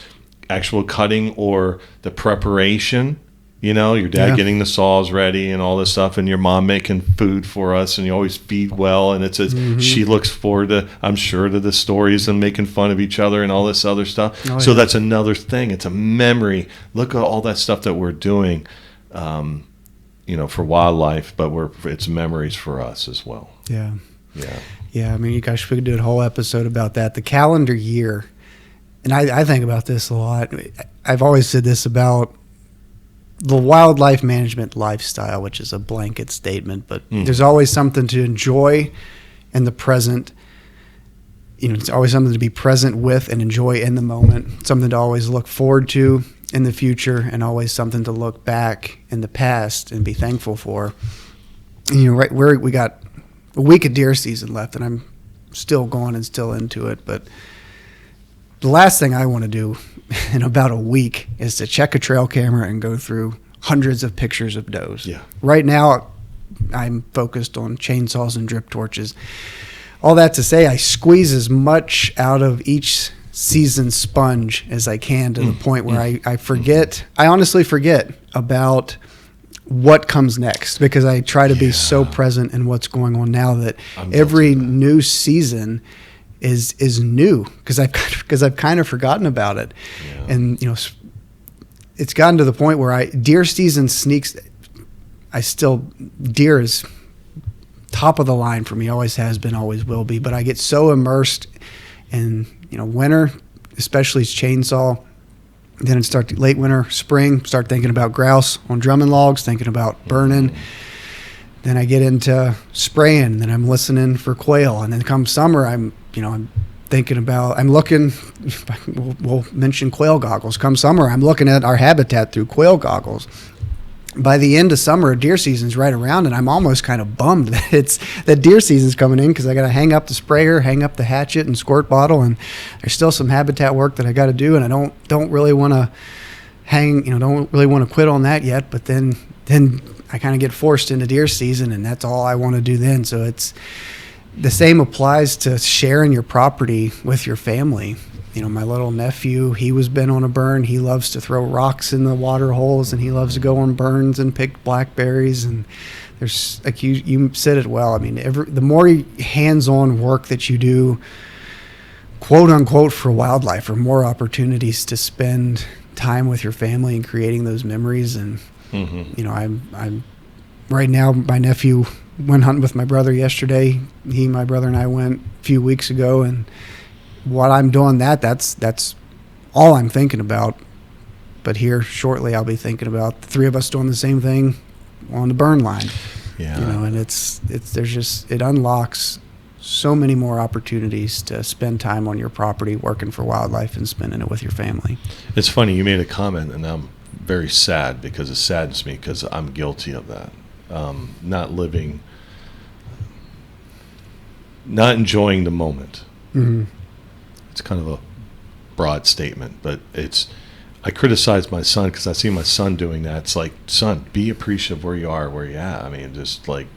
actual cutting or the preparation. Your dad getting the saws ready and all this stuff, and your mom making food for us, and you always feed well. And she looks forward to, I'm sure, to the stories and making fun of each other and all this other stuff. So that's another thing. It's a memory. Look at all that stuff that we're doing, for wildlife, but it's memories for us as well. Yeah. Yeah. Yeah. I mean, you guys could do a whole episode about that. The calendar year. And I think about this a lot. I've always said this about the wildlife management lifestyle, which is a blanket statement, but there's always something to enjoy in the present. It's always something to be present with and enjoy in the moment, something to always look forward to in the future, and always something to look back in the past and be thankful for. And, right where we got a week of deer season left, and I'm still going and still into it, but the last thing I want to do in about a week is to check a trail camera and go through hundreds of pictures of does. Yeah. Right now, I'm focused on chainsaws and drip torches. All that to say, I squeeze as much out of each season sponge as I can, to the point where I forget. I honestly forget about what comes next, because I try to be so present in what's going on now that every new season is new, because I've kind of forgotten about it. Yeah. And it's gotten to the point where deer season sneaks. Deer is top of the line for me, always has been, always will be, but I get so immersed in winter, especially chainsaw. Then it starts late winter, spring, start thinking about grouse on drumming logs, thinking about burning. Then I get into spraying, and then I'm listening for quail. And then come summer, I'm thinking about, we'll mention quail goggles. Come summer, I'm looking at our habitat through quail goggles. By the end of summer, deer season's right around, and I'm almost kind of bummed that deer season's coming in, because I got to hang up the sprayer, hang up the hatchet and squirt bottle, and there's still some habitat work that I got to do, and I don't really want to don't really want to quit on that yet. But then I kind of get forced into deer season, and that's all I want to do then. So it's the same applies to sharing your property with your family. My little nephew, he was been on a burn. He loves to throw rocks in the water holes, and he loves to go on burns and pick blackberries. And there's, like you said it well. I mean, the more hands-on work that you do, quote unquote, for wildlife, or more opportunities to spend time with your family and creating those memories. And I'm right now, my nephew, went hunting with my brother yesterday. My brother and I went a few weeks ago, and while I'm doing that's all I'm thinking about. But here shortly, I'll be thinking about the three of us doing the same thing on the burn line. Yeah. And it unlocks so many more opportunities to spend time on your property working for wildlife and spending it with your family. It's funny, you made a comment, and I'm very sad because it saddens me because I'm guilty of that. Not enjoying the moment. Mm-hmm. It's kind of a broad statement, but I criticize my son because I see my son doing that. It's like, son, be appreciative of where you are, where you're at. I mean, just like,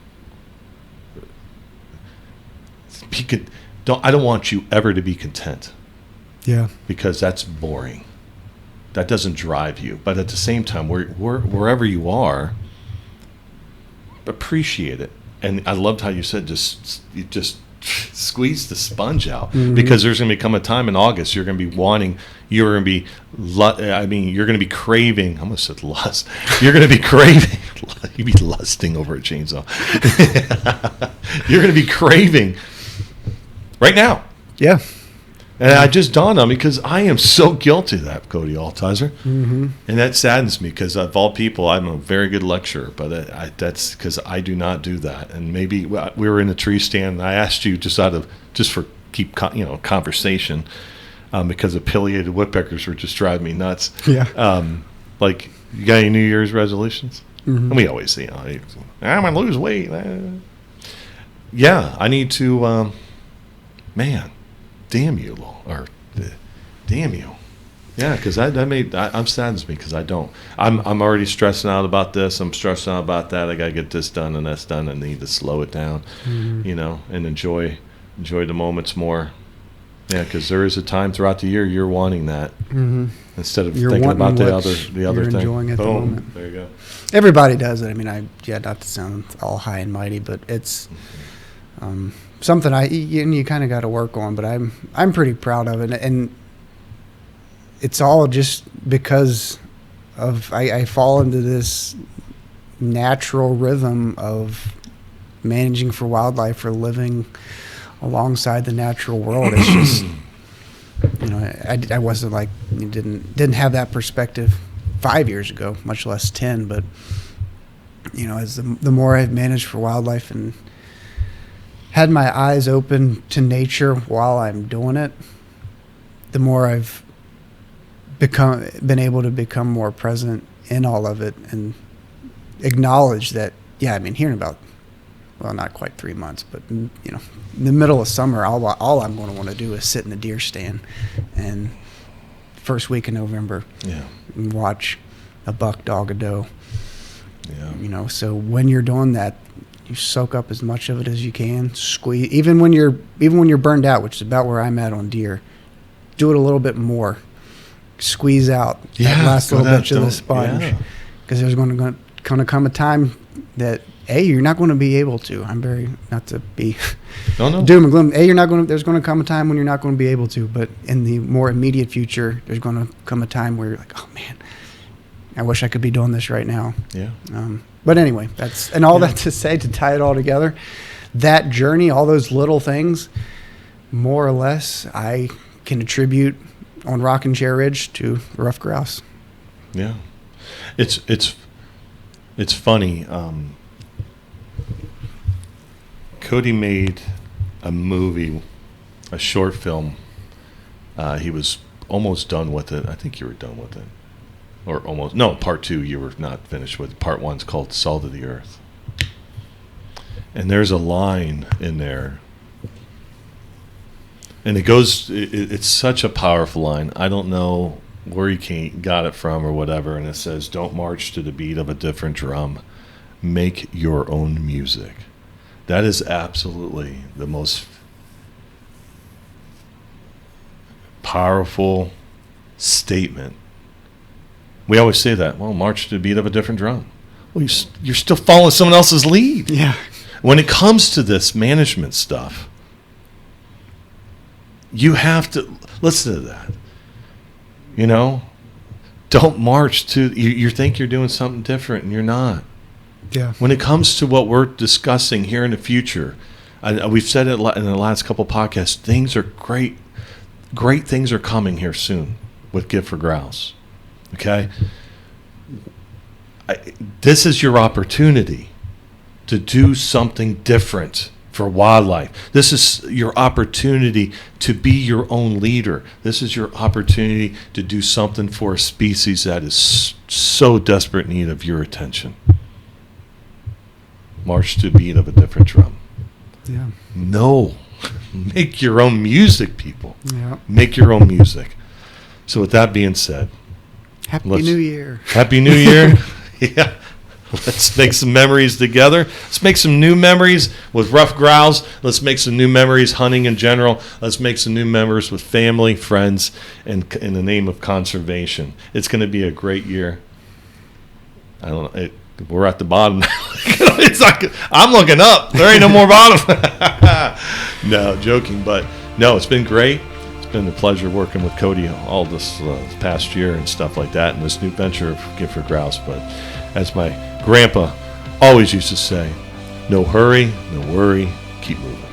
I don't want you ever to be content. Yeah. Because that's boring. That doesn't drive you. But at the same time, wherever you are, appreciate it. And I loved how you said just squeeze the sponge out, because there's going to become a time in August you're going to be craving. I almost said lust. You're going to be craving. You'd be lusting over a chainsaw. You're going to be craving right now. Yeah. And I just dawned on me because I am so guilty of that, Cody Altizer. Mm-hmm. And that saddens me because of all people, I'm a very good lecturer, but that's because I do not do that. And maybe we were in a tree stand, and I asked you just for conversation, because the pileated woodpeckers were just driving me nuts. Yeah. Like, you got any New Year's resolutions? Mm-hmm. And we always say, I'm going to lose weight. Yeah, I need to, man. Damn you, or damn you. Yeah, because I'm saddens me because I don't. I'm already stressing out about this. I'm stressing out about that. I got to get this done and that's done. I need to slow it down, and enjoy the moments more. Yeah, because there is a time throughout the year you're wanting that, instead of thinking about the other you're thing. Enjoying at the moment. There you go. Everybody does it. I mean, not to sound all high and mighty, but it's. Something you kind of got to work on, but I'm pretty proud of it, and it's all just because of I fall into this natural rhythm of managing for wildlife or living alongside the natural world. It's just I wasn't like didn't have that perspective 5 years ago, much less 10. But as the more I've managed for wildlife and had my eyes open to nature while I'm doing it, the more I've been able to become more present in all of it and acknowledge that, here in about, not quite 3 months, but, in the middle of summer, all I'm going to want to do is sit in the deer stand and first week in November and watch a buck dog a doe. Yeah. So when you're doing that, you soak up as much of it as you can. Squeeze, even when you're burned out, which is about where I'm at on deer. Do it a little bit more. Squeeze out that last little bit of the sponge, because there's going to come a time that you're not going to be able to. I'm very not to be doom and gloom. There's going to come a time when you're not going to be able to. But in the more immediate future, there's going to come a time where you're like, oh man, I wish I could be doing this right now. Yeah. But anyway, that to say, to tie it all together, that journey, all those little things, more or less, I can attribute on Rockin Chair Ridge to Ruffed Grouse. Yeah. It's funny. Cody made a movie, a short film. He was almost done with it. I think you were done with it. Or almost. No, part 2 you were not finished with. Part 1's called Salt of the Earth. And there's a line in there. And it's such a powerful line. I don't know where he got it from or whatever. And it says, don't march to the beat of a different drum. Make your own music. That is absolutely the most powerful statement. We always say that. Well, march to the beat of a different drum. Well, you're still following someone else's lead. Yeah. When it comes to this management stuff, you have to listen to that. Don't march to. You think you're doing something different, and you're not. Yeah. When it comes to what we're discussing here in the future, we've said it in the last couple podcasts, things are great. Great things are coming here soon with Gift for Grouse. Okay? This is your opportunity to do something different for wildlife. This is your opportunity to be your own leader. This is your opportunity to do something for a species that is so desperate need of your attention. March to the beat of a different drum. Yeah. No. Make your own music, people. Yeah. Make your own music. So with that being said, Happy New Year. Happy New Year. Yeah. Let's make some memories together. Let's make some new memories with Ruffed Grouse. Let's make some new memories hunting in general. Let's make some new memories with family, friends, and in the name of conservation. It's going to be a great year. I don't know. We're at the bottom now. It's not, I'm looking up. There ain't no more bottom. No, joking. But no, it's been great. It's been a pleasure working with Cody all this past year and stuff like that, and this new venture of Gift for Grouse. But as my grandpa always used to say, no hurry, no worry, keep moving.